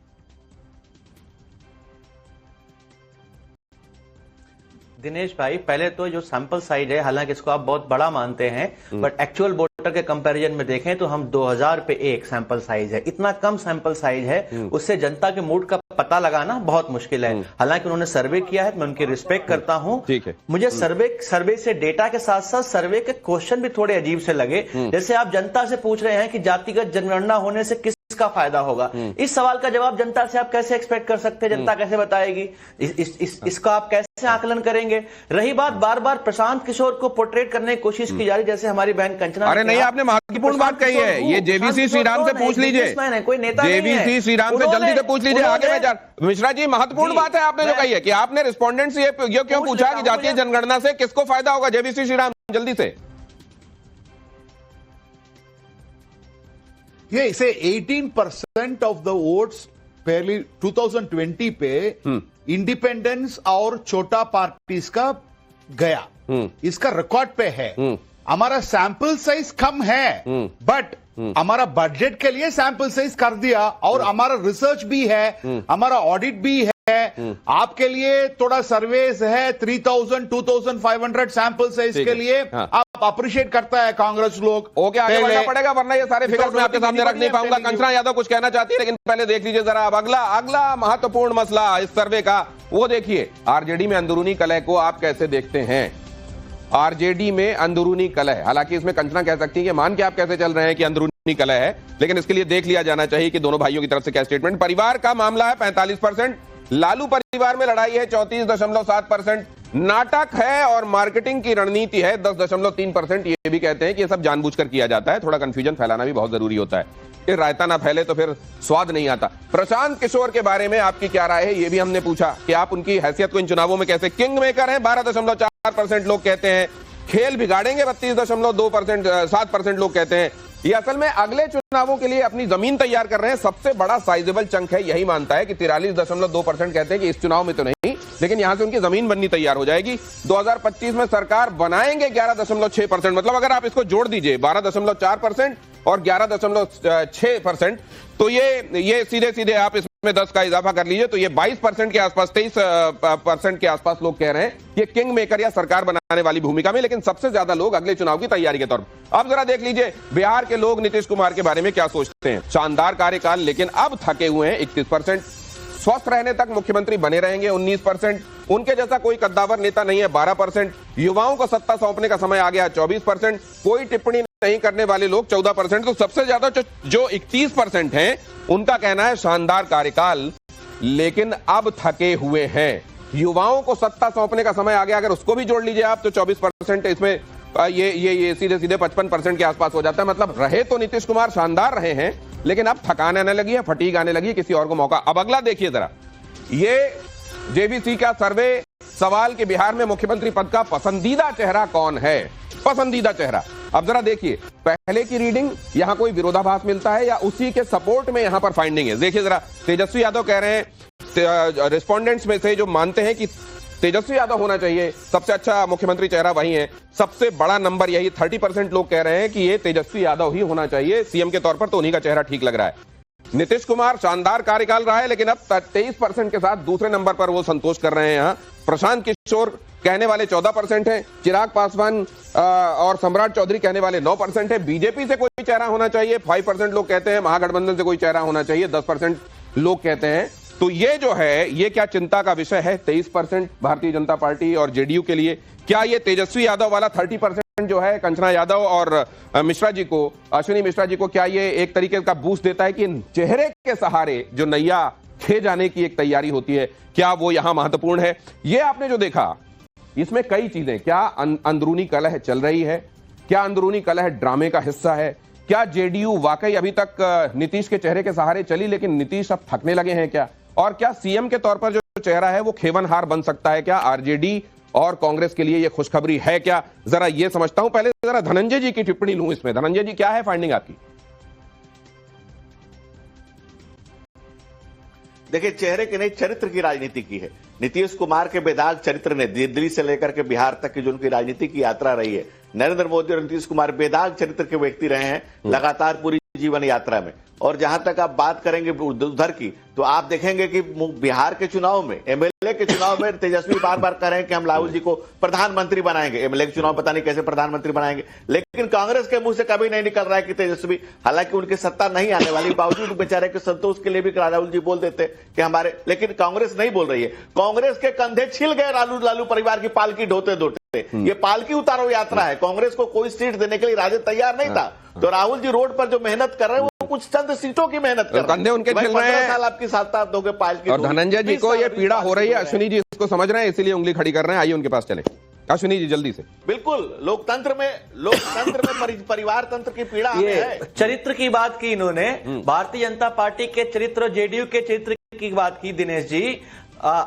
दिनेश भाई, पहले तो जो सैंपल साइज है, हालांकि इसको आप बहुत बड़ा मानते हैं, बट एक्चुअल वोटर के कंपैरिजन में देखें तो हम 2000 पे एक सैंपल साइज है, इतना कम सैंपल साइज है, उससे जनता के मूड का पता लगाना बहुत मुश्किल है। हालांकि उन्होंने सर्वे किया है, मैं उनकी रिस्पेक्ट करता हूं। ठीक है, मुझे सर्वे से डेटा के साथ साथ सर्वे के क्वेश्चन भी थोड़े अजीब से लगे। जैसे आप जनता से पूछ रहे हैं कि जातिगत जनगणना होने से किसका फायदा होगा, इस सवाल का जवाब जनता से आप कैसे एक्सपेक्ट कर सकते हैं? जनता कैसे बताएगी? इसका आप कैसे आकलन करेंगे? रही बात, बार बार प्रशांत किशोर को पोर्ट्रेट करने की कोशिश की जा रही, जैसे हमारी बहन कंचना। अरे नहीं, आपने महत्वपूर्ण बात कही है, ये जेवीसी श्रीराम से पूछ लीजिए, कोई नेता, जेवीसी श्रीराम से जल्दी से पूछ लीजिए। आगे में मिश्रा जी, महत्वपूर्ण बात है आपने जो कही है कि आपने रिस्पोंडेंट से ये क्यों पूछा कि जातीय जनगणना से किसको फायदा होगा? जेवीसी श्रीराम, जल्दी से। ये इसे 18% ऑफ द वोट्स पहले 2020 पे इंडिपेंडेंस और छोटा पार्टीज का गया, इसका रिकॉर्ड पे है। हमारा सैंपल साइज कम है, बट हमारा बजट के लिए सैंपल साइज कर दिया, और हमारा रिसर्च भी है, हमारा ऑडिट भी है। आपके लिए थोड़ा सर्वेस है, 3000 2500 सैंपल साइज के लिए आप अप्रिशिएट करता है कांग्रेस लोग। ओके, आगे बढ़ना पड़ेगा, वरना ये सारे फिगर्स मैं आपके सामने रख नहीं पाऊंगा। कंचना यादव कुछ कहना चाहती है, लेकिन पहले देख लीजिए जरा अब अगला महत्वपूर्ण मसला इस सर्वे का, वो देखिए आरजेडी में अंदरूनी कलह को आप कैसे देखते हैं? आरजेडी में अंदरूनी कलह, हालांकि इसमें कंचना कह सकती है कि मान के आप कैसे चल रहे हैं कि अंदरूनी कलह है, लेकिन इसके लिए देख लिया जाना चाहिए कि दोनों भाइयों की तरफ से क्या स्टेटमेंट। परिवार का मामला है 45%, लालू परिवार में लड़ाई है 34.7%, नाटक है और मार्केटिंग की रणनीति है 10.3%। ये भी कहते हैं कि ये सब जानबूझकर किया जाता है, थोड़ा कंफ्यूजन फैलाना भी बहुत जरूरी होता है, फिर रायता ना फैले तो फिर स्वाद नहीं आता। प्रशांत किशोर के बारे में आपकी क्या राय है, ये भी हमने पूछा कि आप उनकी हैसियत को इन चुनावों में कैसे, किंग मेकर है 12.4% लोग कहते हैं, खेल बिगाड़ेंगे 32.2%, 7% लोग कहते हैं। ये असल में अगले चुनावों के लिए अपनी जमीन तैयार कर रहे हैं, सबसे बड़ा साइजेबल चंक है, यही मानता है कि 43.2% कहते हैं कि इस चुनाव में तो नहीं, लेकिन यहां से उनकी जमीन बननी तैयार हो जाएगी। 2025 में सरकार बनाएंगे 11.6%, मतलब अगर आप इसको जोड़ दीजिए 12.4% और 11.6%, तो ये सीधे सीधे आप इसमें 10 का इजाफा कर लीजिए, तो ये 22% के आसपास, 23% के आसपास लोग कह रहे हैं ये किंग मेकर या सरकार बनाने वाली भूमिका में, लेकिन सबसे ज्यादा लोग अगले चुनाव की तैयारी के तौर पर। अब जरा देख लीजिए बिहार के लोग नीतीश कुमार के बारे में क्या सोचते हैं। शानदार कार्यकाल, लेकिन अब थके हुए हैं 31%, स्वस्थ रहने तक मुख्यमंत्री बने रहेंगे 19%, उनके जैसा कोई कद्दावर नेता नहीं है 12%, युवाओं को सत्ता सौंपने का समय आ गया 24%, कोई टिप्पणी नहीं करने वाले लोग 14%, तो सबसे ज्यादा जो 31% हैं उनका कहना है शानदार कार्यकाल, लेकिन अब थके हुए हैं। युवाओं को सत्ता सौंपने का समय आ गया, अगर उसको भी जोड़ लीजिए आप तो 24% इसमें ये सीधे सीधे 55% के आसपास हो जाता है। मतलब रहे तो नीतीश कुमार शानदार रहे हैं, लेकिन अब थकान आने लगी है, फटीग आने लगी है, किसी और को मौका। अब अगला देखिए जरा, ये जेबीसी का सर्वे, सवाल कि बिहार में मुख्यमंत्री पद का पसंदीदा चेहरा कौन है, पसंदीदा चेहरा। अब जरा देखिए पहले की रीडिंग, यहां कोई विरोधाभास मिलता है या उसी के सपोर्ट में यहां पर फाइंडिंग है। देखिए जरा, तेजस्वी यादव कह रहे हैं, रिस्पोंडेंट्स में से जो मानते हैं कि तेजस्वी यादव होना चाहिए, सबसे अच्छा मुख्यमंत्री चेहरा वही है, सबसे बड़ा नंबर यही 30% लोग कह रहे हैं कि ये तेजस्वी यादव ही होना चाहिए सीएम के तौर पर, तो उन्हीं का चेहरा ठीक लग रहा है। नीतीश कुमार शानदार कार्यकाल रहा है, लेकिन अब 23% के साथ दूसरे नंबर पर वो संतोष कर रहे हैं। यहां प्रशांत किशोर कहने वाले 14% है, चिराग पासवान और सम्राट चौधरी कहने वाले 9% है। बीजेपी से कोई चेहरा होना चाहिए 5% लोग कहते हैं, महागठबंधन से कोई चेहरा होना चाहिए 10% लोग कहते हैं। तो ये जो है, ये क्या चिंता का विषय है 23% भारतीय जनता पार्टी और जेडीयू के लिए। क्या ये तेजस्वी यादव वाला 30% जो है कंचना यादव और मिश्रा जी को, अश्विनी मिश्रा जी को, क्या ये एक तरीके का बूस्ट देता है कि चेहरे के सहारे जो नैया खे जाने की एक तैयारी होती है, क्या वो यहां महत्वपूर्ण है? ये आपने जो देखा, इसमें कई चीजें, क्या अंदरूनी कलह चल रही है, क्या अंदरूनी कलह ड्रामे का हिस्सा है, क्या जेडीयू वाकई अभी तक नीतीश के चेहरे के सहारे चली लेकिन नीतीश अब थकने लगे हैं क्या, और क्या सीएम के तौर पर जो चेहरा है वो खेवनहार बन सकता है क्या? आरजेडी और कांग्रेस के लिए ये खुशखबरी है क्या? जरा ये समझता हूं। पहले जरा धनंजय जी की टिप्पणी लूं इसमें। धनंजय जी, क्या है फाइंडिंग आपकी? देखिए, चेहरे की नहीं, चरित्र की राजनीति की है। नीतीश कुमार के बेदाग चरित्र ने दिल्ली से लेकर के बिहार तक की जो उनकी राजनीति की यात्रा रही है, नरेंद्र मोदी और नीतीश कुमार बेदाग चरित्र के व्यक्ति रहे हैं लगातार पूरी जीवन यात्रा में। और जहां तक आप बात करेंगे उधर की, तो आप देखेंगे कि बिहार के चुनाव में, एमएलए के चुनाव में तेजस्वी बार बार कह रहे हैं कि हम राहुल जी को प्रधानमंत्री बनाएंगे। एमएलए के चुनाव पता नहीं कैसे प्रधानमंत्री बनाएंगे, लेकिन कांग्रेस के मुंह से कभी नहीं निकल रहा है कि तेजस्वी, हालांकि उनकी सत्ता नहीं आने वाली, बावजूद बेचारे के संतोष के लिए भी राहुल जी बोल देते कि हमारे, लेकिन कांग्रेस नहीं बोल रही है। कांग्रेस के कंधे छिल गए लालू परिवार की पालकी ढोते ढोते। ये पालकी उतारो यात्रा है, कांग्रेस को कोई सीट देने के लिए राजद तैयार नहीं था। तो राहुल जी रोड पर जो मेहनत कर रहे हैं वो कुछ चंद सीटों की मेहनत कर रहे हैं, उनके छिल रहे हैं। साल आपकी साथ दोगे पालकी। और धनंजय जी को ये पीड़ा हो रही है, अश्विनी जी इसको समझ रहे हैं, इसीलिए उंगली खड़ी कर रहे हैं। आइए उनके पास चले, अश्विनी जी जल्दी से। बिल्कुल, लोकतंत्र में परिवार तंत्र की पीड़ा है। चरित्र की बात की इन्होंने, भारतीय जनता पार्टी के चरित्र और जेडीयू के चरित्र की बात की दिनेश जी।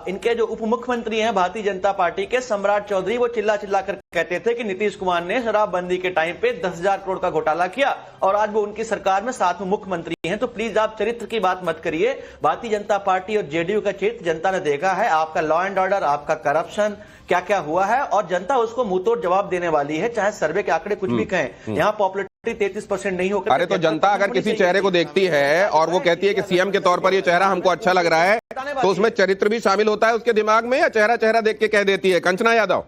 इनके जो उप मुख्यमंत्री हैं भारतीय जनता पार्टी के, सम्राट चौधरी, वो चिल्ला चिल्ला कर कहते थे कि नीतीश कुमार ने शराबबंदी के टाइम पे 10,000 करोड़ का घोटाला किया और आज वो उनकी सरकार में साथ में मुख्यमंत्री हैं। तो प्लीज आप चरित्र की बात मत करिए। भारतीय जनता पार्टी और जेडीयू का चरित्र जनता ने देखा है, आपका लॉ एंड ऑर्डर, आपका करप्शन क्या क्या हुआ है, और जनता उसको मुंहतोड़ जवाब देने वाली है, चाहे सर्वे के आंकड़े कुछ भी कहें। यहाँ पॉपुलरिटी 33% नहीं होकर, अरे तो जनता अगर किसी चेहरे को देखती है और वो कहती है कि सीएम के तौर पर ये चेहरा हमको अच्छा लग रहा है, तो उसमें चरित्र भी शामिल होता है उसके दिमाग में, या चेहरा चेहरा देख के कह देती है? कंचना यादव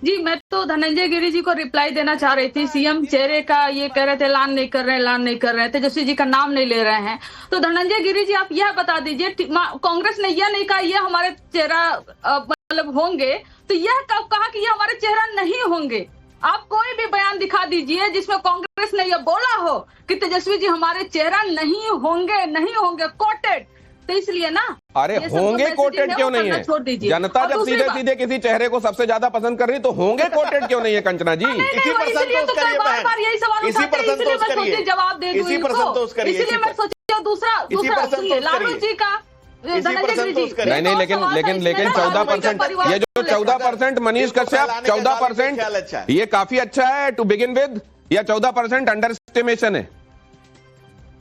जी, मैं तो धनंजय गिरी जी को रिप्लाई देना चाह रही थी। सीएम चेहरे का ये कह रहे थे ऐलान नहीं कर रहे हैं, तेजस्वी जी का नाम नहीं ले रहे हैं। तो धनंजय गिरी जी आप यह बता दीजिए, कांग्रेस ने यह नहीं कहा ये हमारे चेहरा मतलब होंगे, तो यह कब कहा कि ये हमारे चेहरा नहीं होंगे? आप कोई भी बयान दिखा दीजिए जिसमें कांग्रेस ने यह बोला हो कि तेजस्वी जी हमारे चेहरा नहीं होंगे कोटेड। तो इसलिए ना, अरे होंगे कोटेड क्यों नहीं है? जनता जब सीधे सीधे किसी चेहरे को सबसे ज्यादा पसंद कर रही तो होंगे कोटेड क्यों नहीं है? कंचना जी, इसी पर संतोष करिए बहन, इसी पर संतोष करिए, इसी पर संतोष करिए, इसलिए मैं सोची दूसरा सुनिए लालू जी का। नहीं, लेकिन 14%, ये जो 14% मनीष कश्यप 14%, ये काफी अच्छा है टू बिगिन विद, या 14% अंडर एस्टिमेशन है?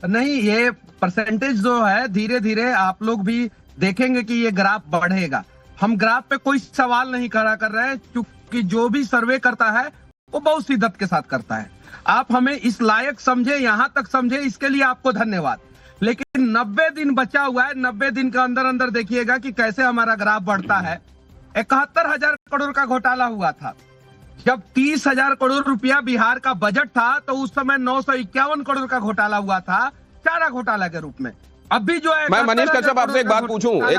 नहीं, ये परसेंटेज जो है धीरे धीरे आप लोग भी देखेंगे कि ये ग्राफ बढ़ेगा। हम ग्राफ पे कोई सवाल नहीं खड़ा कर रहे हैं, क्योंकि जो भी सर्वे करता है वो बहुत शिद्दत के साथ करता है। आप हमें इस लायक समझे, यहां तक समझे, इसके लिए आपको धन्यवाद। लेकिन 90 दिन बचा हुआ है, 90 दिन का अंदर देखिएगा कि कैसे हमारा ग्राफ बढ़ता है। 71,000 करोड़ का घोटाला हुआ था। जब 30,000 करोड़ रुपया बिहार का बजट था तो उस समय 951 करोड़ का घोटाला हुआ था, चारा घोटाला के रूप में। अभी जो है, मैं मनीष कश्यप आपसे एक बात पूछूं, एक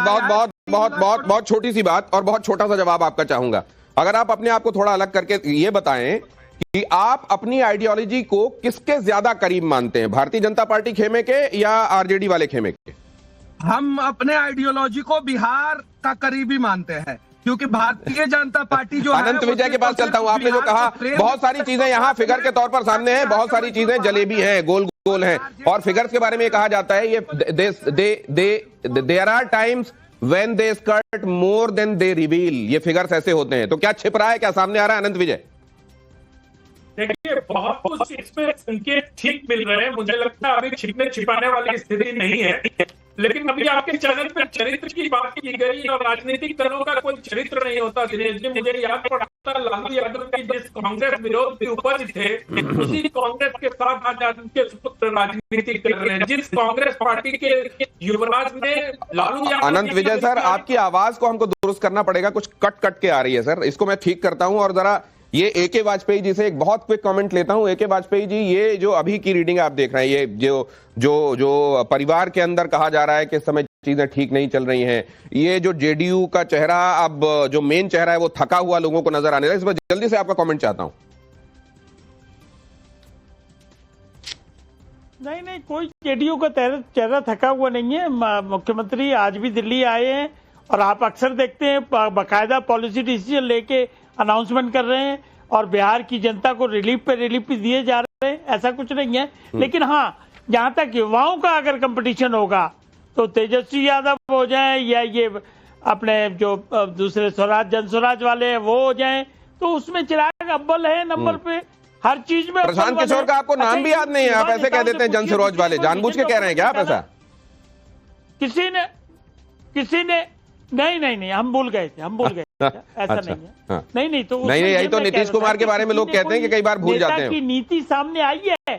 बहुत छोटी सी बात और बहुत छोटा सा जवाब आपका चाहूंगा। अगर आप अपने आप को थोड़ा अलग करके ये बताएं कि आप अपनी आइडियोलॉजी को किसके ज्यादा करीब मानते हैं, भारतीय जनता पार्टी खेमे के या आरजेडी वाले खेमे के? हम अपने आइडियोलॉजी को बिहार का करीबी मानते हैं, क्योंकि भारतीय जनता पार्टी जो है अनंत विजय के पास चलता हूं। आपने जो कहा बहुत सारी चीजें यहाँ फिगर के तौर पर सामने हैं, बहुत सारी चीजें जलेबी हैं, गोल गोल हैं, और फिगर्स के बारे में कहा जाता है ये there are times when they skirt more than they reveal, ये फिगर्स ऐसे होते हैं। तो क्या छिप रहा है, क्या सामने आ रहा है अनंत विजय? देखिए, बहुत कुछ इसमें संकेत ठीक मिल रहे हैं। मुझे लगता है अभी छिपने छिपाने वाली स्थिति नहीं है, लेकिन अभी आपके चैनल पर चरित्र की बात की गई और राजनीतिक दलों का कोई चरित्र नहीं होता दिनेश जी। मुझे याद पड़ता लालू यादव की जिस कांग्रेस विरोध की उपज थे, उसी कांग्रेस के साथ आज उनके सुपुत्र राजनीति कर रहे हैं। जिस कांग्रेस पार्टी के युवराज ने लालू यादव। अनंत विजय सर, आपकी आवाज को हमको दुरुस्त करना पड़ेगा, कुछ कट कट के आ रही है सर, इसको मैं ठीक करता हूं। और जरा ये एके वाजपेयी जी से एक बहुत क्विक कमेंट लेता हूं। एके वाजपेयी जी, ये जो अभी की रीडिंग आप देख रहे हैं, ये जो परिवार के अंदर कहा जा रहा है कि इस समय चीजें ठीक नहीं चल रही हैं, ये जो जेडीयू का चेहरा, अब जो मेन चेहरा है वो थका हुआ लोगों को नजर आने लगा, इस पर जल्दी से आपका कमेंट चाहता हूं। नहीं, कोई जेडीयू का चेहरा थका हुआ नहीं है। मुख्यमंत्री आज भी दिल्ली आए हैं और आप अक्सर देखते हैं बाकायदा पॉलिसी डिसीजन लेके अनाउंसमेंट कर रहे हैं और बिहार की जनता को रिलीफ पे दिए जा रहे हैं, ऐसा कुछ नहीं है। लेकिन हाँ, जहां तक युवाओं का अगर कंपटीशन होगा तो तेजस्वी यादव हो जाए या ये अपने जो दूसरे जन स्वराज वाले हैं वो हो जाए, तो उसमें चिराग अव्वल है नंबर पे हर चीज में। प्रशांत किशोर का आपको नाम भी याद नहीं है, आप ऐसे कह देते हैं जन स्वराज वाले, जानबूझ के कह रहे हैं क्या आप ऐसा? किसी ने नहीं, हम भूल गए थे, ऐसा अच्छा, नहीं है। नहीं तो नहीं, यही तो नीतीश कुमार के बारे में लोग कहते हैं कि कई बार भूल जाते हैं। की नीति सामने आई है।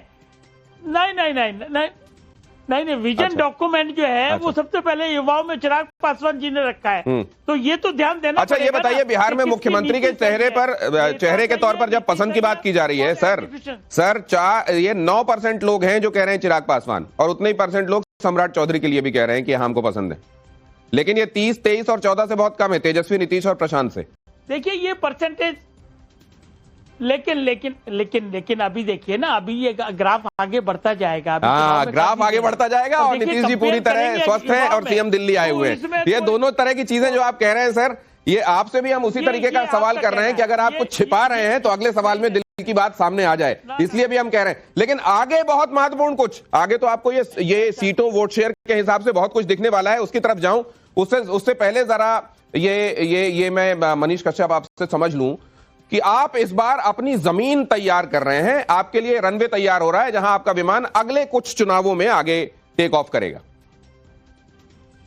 नहीं, विजन डॉक्यूमेंट जो है वो सबसे पहले युवाओं में चिराग पासवान जी ने रखा है, तो ये तो ध्यान देना। अच्छा, ये बताइए, बिहार में मुख्यमंत्री के चेहरे के तौर पर जब पसंद की बात की जा रही है सर, ये 9% लोग हैं जो कह रहे हैं चिराग पासवान, और उतने ही परसेंट लोग सम्राट चौधरी के लिए भी कह रहे हैं कि हमको पसंद है। लेकिन ये 30, 23 और 14 से बहुत कम है, तेजस्वी, नीतीश और प्रशांत से। देखिए ये परसेंटेज, लेकिन अभी देखिए ना, अभी ये ग्राफ आगे बढ़ता जाएगा। हाँ, ग्राफ आगे बढ़ता जाएगा और नीतीश जी पूरी तरह स्वस्थ हैं और सीएम दिल्ली आए हुए हैं। ये दोनों तरह की चीजें जो आप कह रहे हैं सर, ये आपसे भी हम उसी तरीके का सवाल कर रहे हैं कि अगर आप कुछ छिपा रहे हैं तो अगले सवाल में दिल्ली की बात सामने आ जाए, इसलिए भी हम कह रहे हैं। लेकिन आगे बहुत महत्वपूर्ण कुछ, आगे तो आपको ये सीटों, वोट शेयर के हिसाब से बहुत कुछ दिखने वाला है, उसकी तरफ जाऊं उससे पहले जरा ये मैं मनीष कश्यप आपसे समझ लूं कि आप इस बार अपनी जमीन तैयार कर रहे हैं, आपके लिए रनवे तैयार हो रहा है जहां आपका विमान अगले कुछ चुनावों में आगे टेक ऑफ करेगा।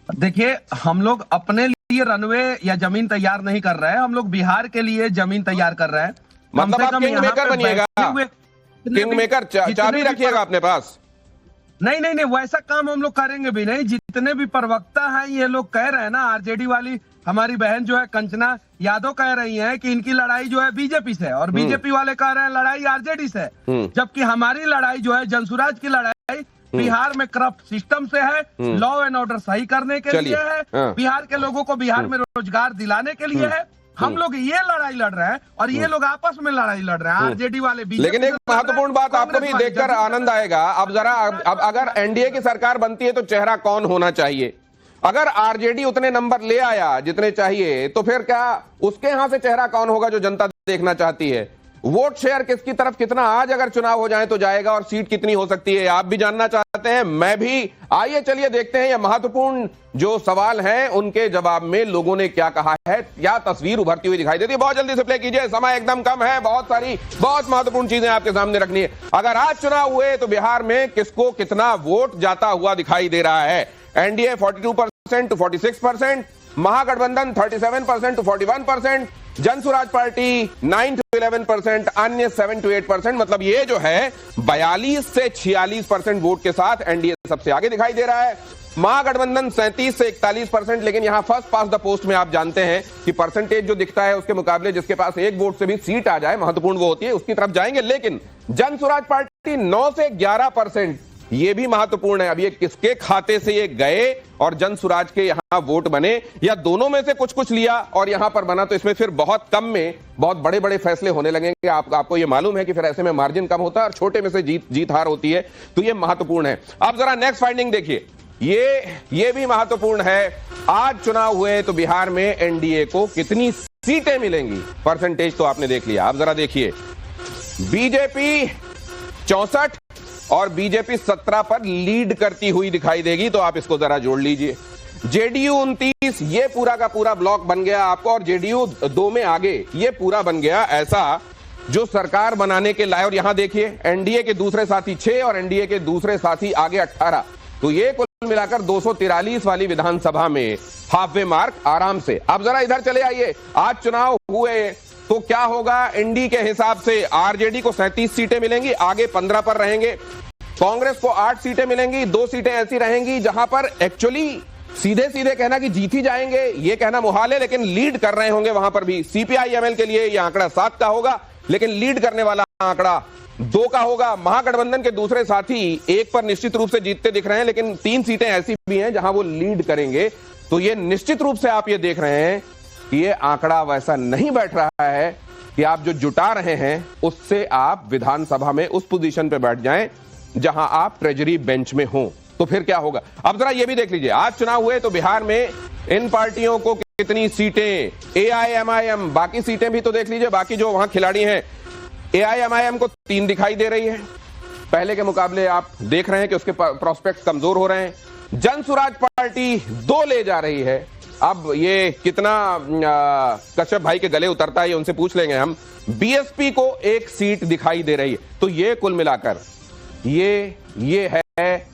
देखिए, हम लोग अपने लिए रनवे या जमीन तैयार नहीं कर रहे हैं, हम लोग बिहार के लिए जमीन तैयार कर रहे हैं। मतलब आप किंग मेकर बनिएगा, किंग मेकर, चाबी रखिएगा अपने पास। नहीं, वैसा काम हम लोग करेंगे भी नहीं। जितने भी प्रवक्ता हैं ये लोग कह रहे हैं ना, आरजेडी वाली हमारी बहन जो है कंचना यादव कह रही है कि इनकी लड़ाई जो है बीजेपी से, और बीजेपी वाले कह रहे हैं लड़ाई आरजेडी से, जबकि हमारी लड़ाई जो है जनसुराज की लड़ाई बिहार में करप्ट सिस्टम से है, लॉ एंड ऑर्डर सही करने के लिए है, बिहार के लोगों को बिहार में रोजगार दिलाने के लिए है। हम लोग ये लड़ाई लड़ रहे हैं और ये लोग आपस में लड़ाई लड़ रहे हैं, आरजेडी वाले बीजेपी। लेकिन एक महत्वपूर्ण बात आपको भी देखकर आनंद आएगा, अब अगर एनडीए की सरकार बनती है तो चेहरा कौन होना चाहिए? अगर आरजेडी उतने नंबर ले आया जितने चाहिए, तो फिर क्या उसके यहां से चेहरा कौन होगा जो जनता देखना चाहती है? वोट शेयर किसकी तरफ कितना आज अगर चुनाव हो जाए तो जाएगा, और सीट कितनी हो सकती है आप भी जानना चाहते हैं, मैं भी। आइए चलिए देखते हैं ये महत्वपूर्ण जो सवाल हैं उनके जवाब में लोगों ने क्या कहा है, क्या तस्वीर उभरती हुई दिखाई देती है। बहुत जल्दी से प्ले कीजिए, समय एकदम कम है, बहुत महत्वपूर्ण चीजें आपके सामने रखनी है। अगर आज चुनाव हुए तो बिहार में किसको कितना वोट जाता हुआ दिखाई दे रहा है? NDA 42% to 46%, Mahagathbandhan 37% to 41%, Jan Suraaj party 9 to 11%, अन्य 7 टू 8%। मतलब ये जो है 42 से 46% वोट के साथ एनडीए सबसे आगे दिखाई दे रहा है। महागठबंधन 37 से 41%, लेकिन यहां फर्स्ट पास द पोस्ट में आप जानते हैं कि परसेंटेज जो दिखता है उसके मुकाबले जिसके पास एक वोट से भी सीट आ जाए महत्वपूर्ण वो होती है, उसकी तरफ जाएंगे। लेकिन जनसुराज पार्टी 9 से 11%, ये भी महत्वपूर्ण है। अब ये किसके खाते से ये गए और जनसुराज के यहां वोट बने, या दोनों में से कुछ लिया और यहां पर बना, तो इसमें फिर बहुत कम में बहुत बड़े बड़े फैसले होने लगेंगे। आपको ये मालूम है कि फिर ऐसे में मार्जिन कम होता है और छोटे में से जीत हार होती है, तो ये महत्वपूर्ण है। अब जरा नेक्स्ट फाइंडिंग देखिए, ये भी महत्वपूर्ण है। आज चुनाव हुए तो बिहार में एनडीए को कितनी सीटें मिलेंगी, परसेंटेज तो आपने देख लिया। आप जरा देखिए, बीजेपी 64 और बीजेपी 17 पर लीड करती हुई दिखाई देगी, तो आप इसको जरा जोड़ लीजिए। जेडीयू 29, ये पूरा का पूरा ब्लॉक बन गया आपको, और जेडीयू 2 में आगे ये पूरा बन गया ऐसा जो सरकार बनाने के लाए। और यहां देखिए एनडीए के दूसरे साथी 6 और एनडीए के दूसरे साथी आगे 18, तो ये कुल मिलाकर 243 वाली विधानसभा में हाफ वे मार्क आराम से। अब जरा इधर चले आइए, आज चुनाव हुए तो क्या होगा एनडीए के हिसाब से। आरजेडी को 37 सीटें मिलेंगी, आगे 15 पर रहेंगे। कांग्रेस को 8 सीटें मिलेंगी, 2 सीटें ऐसी रहेंगी जहां पर एक्चुअली सीधे सीधे कहना कि जीत ही जाएंगे ये कहना मुहाल है, लेकिन लीड कर रहे होंगे वहां पर भी। सीपीआई-एमएल के लिए यह आंकड़ा 7 का होगा, लेकिन लीड करने वाला आंकड़ा 2 का होगा। महागठबंधन के दूसरे साथी 1 पर निश्चित रूप से जीतते दिख रहे हैं, लेकिन 3 सीटें ऐसी भी हैं जहां वो लीड करेंगे। तो ये निश्चित रूप से आप ये देख रहे हैं कि ये आंकड़ा वैसा नहीं बैठ रहा है कि आप जो जुटा रहे हैं उससे आप विधानसभा में उस पोजीशन पे बैठ जाएं जहां आप ट्रेजरी बेंच में हो। तो फिर क्या होगा, अब जरा ये भी देख लीजिए। आज चुनाव हुए तो बिहार में इन पार्टियों को कितनी सीटें, एआईएमआईएम, बाकी सीटें भी तो देख लीजिए, बाकी जो वहां खिलाड़ी हैं। एआईएमआईएम को 3 दिखाई दे रही है, पहले के मुकाबले आप देख रहे हैं कि उसके प्रोस्पेक्ट कमजोर हो रहे हैं। जनसुराज पार्टी 2 ले जा रही है। अब ये कितना कश्यप भाई के गले उतरता है ये उनसे पूछ लेंगे हम। बीएसपी को 1 सीट दिखाई दे रही है। तो ये कुल मिलाकर ये है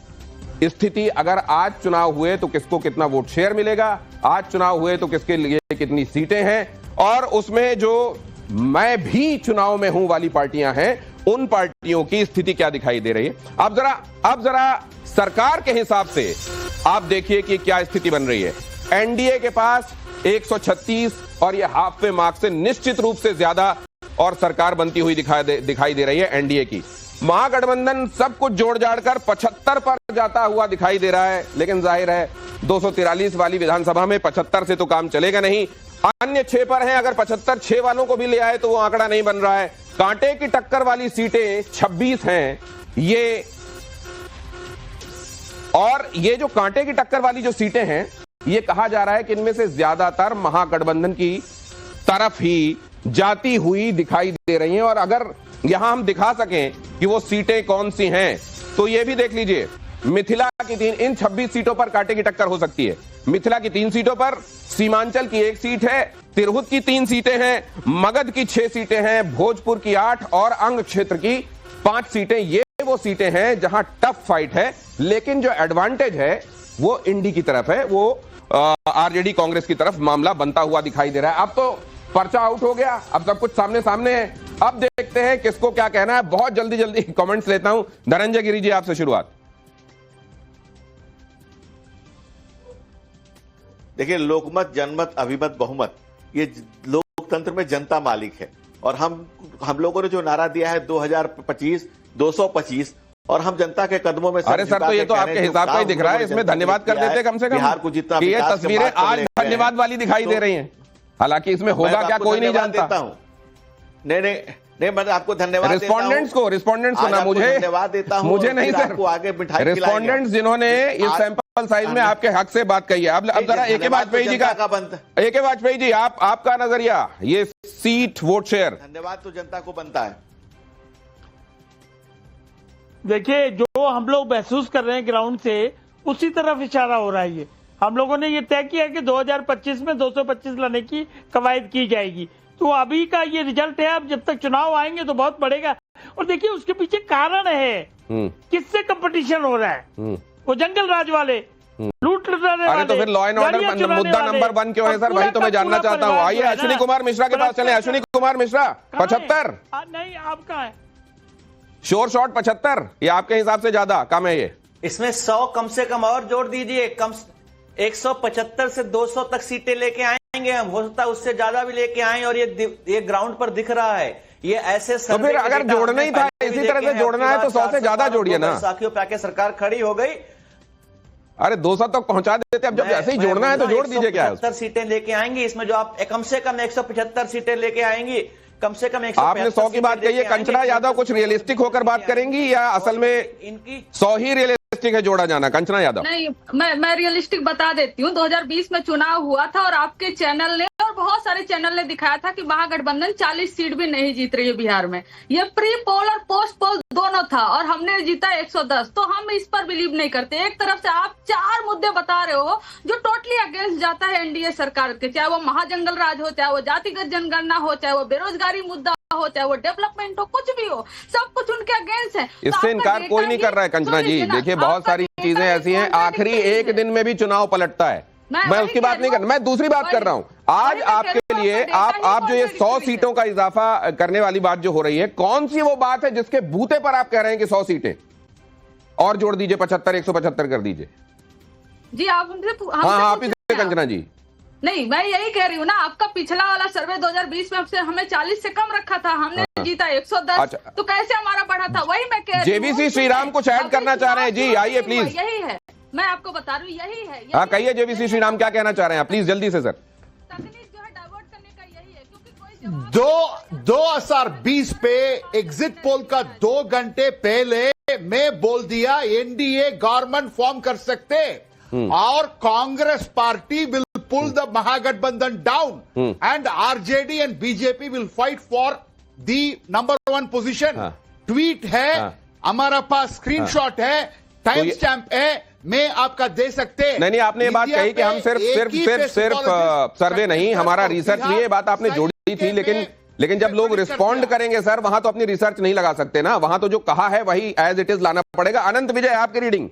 स्थिति। अगर आज चुनाव हुए तो किसको कितना वोट शेयर मिलेगा, आज चुनाव हुए तो किसके लिए कितनी सीटें हैं, और उसमें जो मैं भी चुनाव में हूं वाली पार्टियां हैं उन पार्टियों की स्थिति क्या दिखाई दे रही है। अब जरा सरकार के हिसाब से आप देखिए कि क्या स्थिति बन रही है। एनडीए के पास 136 और ये हाफ वे मार्क से निश्चित रूप से ज्यादा और सरकार बनती हुई दिखाई दे रही है एनडीए की। महागठबंधन सब कुछ जोड़ जाड़कर 75 पर जाता हुआ दिखाई दे रहा है, लेकिन जाहिर है 243 वाली विधानसभा में 75 से तो काम चलेगा नहीं। अन्य 6 पर हैं, अगर 75 6 वालों को भी ले आए तो वो आंकड़ा नहीं बन रहा है। कांटे की टक्कर वाली सीटें 26 हैं ये, और ये जो कांटे की टक्कर वाली जो सीटें हैं ये कहा जा रहा है कि इनमें से ज्यादातर महागठबंधन की तरफ ही जाती हुई दिखाई दे रही हैं। और अगर यहां हम दिखा सकें कि वो सीटें कौन सी हैं तो ये भी देख लीजिए। मिथिला की 3, इन 26 सीटों पर कांटे की टक्कर हो सकती है। मिथिला की 3 सीटों पर, सीमांचल की 1 सीट है, तिरहुत की 3 सीटें हैं, मगध की 6 सीटें हैं, भोजपुर की 8 और अंग क्षेत्र की 5 सीटें। ये वो सीटें हैं जहां टफ फाइट है, लेकिन जो एडवांटेज है वो इंडी की तरफ है, वो आरजेडी कांग्रेस की तरफ मामला बनता हुआ दिखाई दे रहा है। अब तो पर्चा आउट हो गया, अब सब कुछ सामने सामने है। अब देखते हैं किसको क्या कहना है। बहुत जल्दी कमेंट्स लेता हूं। धनंजय गिरी जी, आपसे शुरुआत। देखिए, लोकमत, जनमत, अभिमत, बहुमत, ये लोकतंत्र में जनता मालिक है। और हम लोगों ने जो नारा दिया है 2025 225, और हम जनता के कदमों में। अरे सर, तो ये तो आपके हिसाब का ही दिख रहा है, इसमें धन्यवाद कर देते कम से कम। बिहार को जितना ये तस्वीरें आज धन्यवाद वाली दिखाई दे रही हैं, हालांकि इसमें होगा क्या कोई नहीं जानता। नहीं, मैं आपको धन्यवाद रिस्पोंडेंट्स को ना, मुझे धन्यवाद देता हूं, मुझे नहीं सर, आपको आगे मिठाई रिस्पोंडेंट्स जिन्होंने इस सैंपल साइज में आपके हक से बात कही है। अब जरा AK वाजपेयी जी का, AK वाजपेयी जी आपका नजरिया, ये सीट वोट शेयर। धन्यवाद तो जनता को बनता है। देखिए, जो हम लोग महसूस कर रहे हैं ग्राउंड से, उसी तरफ इशारा हो रहा है। ये हम लोगों ने ये तय किया कि 2025 में 225 लाने की कवायद की जाएगी। तो अभी का ये रिजल्ट है, अब जब तक चुनाव आएंगे तो बहुत बढ़ेगा। और देखिए, उसके पीछे कारण है, किससे कंपटीशन हो रहा है। वो जंगल राज वाले, लूट लुटाने वाले। तो फिर लॉ एंड ऑर्डर मुद्दा नंबर 1 क्यों है सर? वही तो मैं जानना चाहता हूँ। आइए अश्विनी कुमार मिश्रा के पास चले। अश्विनी कुमार मिश्रा, 75 नहीं, आपका है श्योर शॉट 75, ये आपके हिसाब से ज्यादा कम है? ये इसमें 100 कम से कम और जोड़ दीजिए, कम 175 से 200 तक सीटें लेके आएंगे हम, हो सकता है उससे ज्यादा भी लेके आए। और ये ग्राउंड पर दिख रहा है, ये ऐसे तो फिर अगर जोड़ना ही था, इसी तरह से जोड़ना है तो 100 से ज्यादा जोड़िए ना। साखियों पे आके सरकार खड़ी हो गई। अरे 200 तक पहुंचा देते, अब जब ऐसे ही जोड़ना है तो जोड़ दीजिए। क्या 175 सीटें लेके आएंगी, इसमें जो आप कम से कम 175 सीटें लेके आएंगी, कम से कम आपने 100 की बात कही है, कंचना यादव कुछ रियलिस्टिक होकर बात करेंगी या असल में इनकी 100 ही रियलिस्टिक है जोड़ा जाना? कंचना यादव नहीं, मैं रियलिस्टिक बता देती हूँ। 2020 में चुनाव हुआ था और आपके चैनल ने और बहुत सारे चैनल ने दिखाया था कि महागठबंधन 40 सीट भी नहीं जीत रही है बिहार में। ये प्री पोल और पोस्ट पोल दोनों था और हमने जीता 110। तो हम इस पर बिलीव नहीं करते। एक तरफ से आप 4 मुद्दे बता रहे हो जो टोटली अगेंस्ट जाता है एनडीए सरकार के, चाहे वो महाजंगल राज हो, चाहे वो जातिगत जनगणना हो, चाहे वो बेरोजगारी मुद्दा हो, चाहे वो डेवलपमेंट हो, कुछ भी हो, सब कुछ उनके अगेंस्ट है। इससे इनकार कोई नहीं कर रहा है कंचना जी। देखिए बहुत सारी चीजें ऐसी हैं, आखिरी एक दिन में भी चुनाव पलटता है। मैं उसकी बात नहीं कर, मैं दूसरी बात कर रहा हूं। आज आपके लिए आप जो ये 100 सीटों का इजाफा करने वाली बात जो हो रही है, कौन सी वो बात है जिसके बूते पर आप कह रहे हैं कि 100 सीटें और जोड़ दीजिए, 75 175 कर दीजिए? जी आप हाँ, आप ही कंचना जी। नहीं, मैं यही कह रही हूँ ना, आपका पिछला वाला सर्वे 2020 में हमें 40 से कम रखा था, हमने जीता 110। अच्छा। तो कैसे हमारा बढ़ा था? वही मैं कह रही हूँ। जेबीसी श्रीराम कुछ ऐड करना चाह रहे हैं जी, आइए प्लीज। यही है, मैं आपको बता रही हूँ, यही है। हाँ कहिए जेबीसी श्रीराम क्या कहना चाह रहे हैं प्लीज जल्दी से सर। तकनीक जो है डाइवर्ट करने का यही है, क्योंकि कोई 2020 पे एग्जिट पोल का 2 घंटे पहले मैं बोल दिया एनडीए गवर्नमेंट फॉर्म कर सकते और Congress party will pull the Mahagठबंधन down and RJD and BJP will fight for the number 1 position। Tweet है, हमारा पास स्क्रीनशॉट है, टाइम स्टैंप है, मैं आपका दे सकते। नहीं, आपने ये बात कही कि हम सिर्फ सर्वे नहीं, हमारा रिसर्च भी, ये बात आपने जोड़ी थी। लेकिन जब लोग रिस्पॉन्ड करेंगे सर, वहां तो अपनी रिसर्च नहीं लगा सकते ना, वहां तो जो कहा है वही एज इट इज लाना पड़ेगा। अनंत विजय आपकी रीडिंग?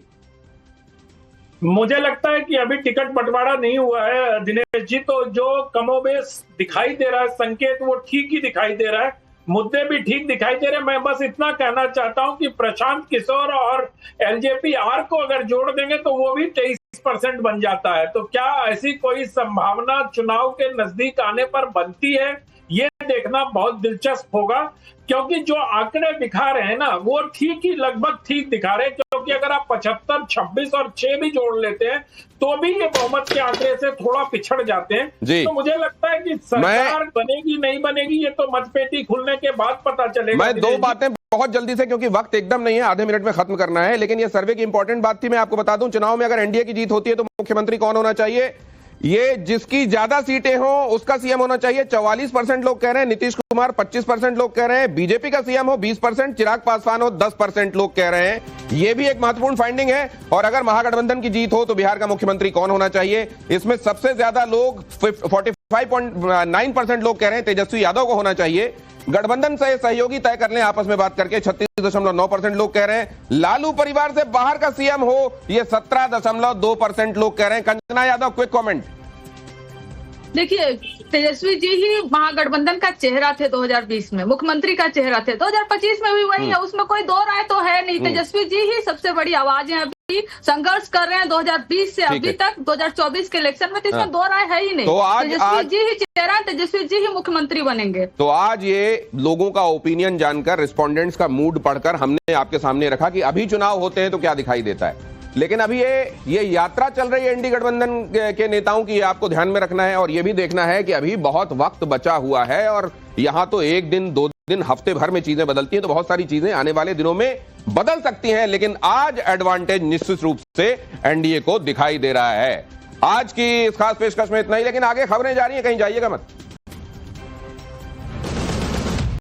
मुझे लगता है कि अभी टिकट बंटवारा नहीं हुआ है दिनेश जी, तो जो कमोबेश दिखाई दे रहा है संकेत वो ठीक ही दिखाई दे रहा है, मुद्दे भी ठीक दिखाई दे रहे हैं। मैं बस इतना कहना चाहता हूं कि प्रशांत किशोर और एलजेपी आर को अगर जोड़ देंगे तो वो भी 23% बन जाता है। तो क्या ऐसी कोई संभावना चुनाव के नजदीक आने पर बनती है, ये देखना बहुत दिलचस्प होगा, क्योंकि जो आंकड़े दिखा रहे हैं ना वो ठीक ही लगभग ठीक दिखा रहे हैं। क्योंकि अगर आप 75, 26 और 6 भी जोड़ लेते हैं तो भी ये बहुमत के आंकड़े से थोड़ा पिछड़ जाते हैं। तो मुझे लगता है कि सरकार बनेगी नहीं बनेगी ये तो मतपेटी खुलने के बाद पता चलेगा। मैं 2 बातें बहुत जल्दी से, क्योंकि वक्त एकदम नहीं है, आधे मिनट में खत्म करना है, लेकिन ये सर्वे की इंपॉर्टेंट बात थी। मैं आपको बता दूं, चुनाव में अगर एनडीए की जीत होती है तो मुख्यमंत्री कौन होना चाहिए? ये जिसकी ज्यादा सीटें हो उसका सीएम होना चाहिए। 44% लोग कह रहे हैं, नीतीश कुमार 25% लोग कह रहे हैं, बीजेपी का सीएम हो 20%, चिराग पासवान हो 10% लोग कह रहे हैं। ये भी एक महत्वपूर्ण फाइंडिंग है। और अगर महागठबंधन की जीत हो तो बिहार का मुख्यमंत्री कौन होना चाहिए? इसमें सबसे ज्यादा लोग 45.9% लोग कह रहे हैं तेजस्वी यादव को होना चाहिए। गठबंधन से सहयोगी तय कर लें आपस में बात करके, 36.9% लोग कह रहे हैं। लालू परिवार से बाहर का सीएम हो, ये 17.2% लोग कह रहे हैं। Kanchana Yadav quick comment. देखिए, तेजस्वी जी ही महागठबंधन का चेहरा थे 2020 में, मुख्यमंत्री का चेहरा थे। 2025 में भी वही है, उसमें कोई दो राय तो है नहीं। तेजस्वी जी ही सबसे बड़ी आवाज है, अभी संघर्ष कर रहे हैं 2020 से अभी तक 2024 के इलेक्शन में, तो इसमें दो राय है ही नहीं। तो तेजस्वी जी ही चेहरा, तेजस्वी जी ही मुख्यमंत्री बनेंगे। तो आज ये लोगों का ओपिनियन जानकर, रिस्पोंडेंट्स का मूड पढ़कर हमने आपके सामने रखा कि अभी चुनाव होते हैं तो क्या दिखाई देता है। लेकिन अभी ये यात्रा चल रही है एनडीए गठबंधन के नेताओं की, आपको ध्यान में रखना है और ये भी देखना है कि अभी बहुत वक्त बचा हुआ है और यहां तो 1 दिन 2 दिन हफ्ते भर में चीजें बदलती हैं, तो बहुत सारी चीजें आने वाले दिनों में बदल सकती हैं। लेकिन आज एडवांटेज निश्चित रूप से एनडीए को दिखाई दे रहा है। आज की इस खास पेशकश में इतना ही, लेकिन आगे खबरें जारी हैं, कहीं जाइएगा मत।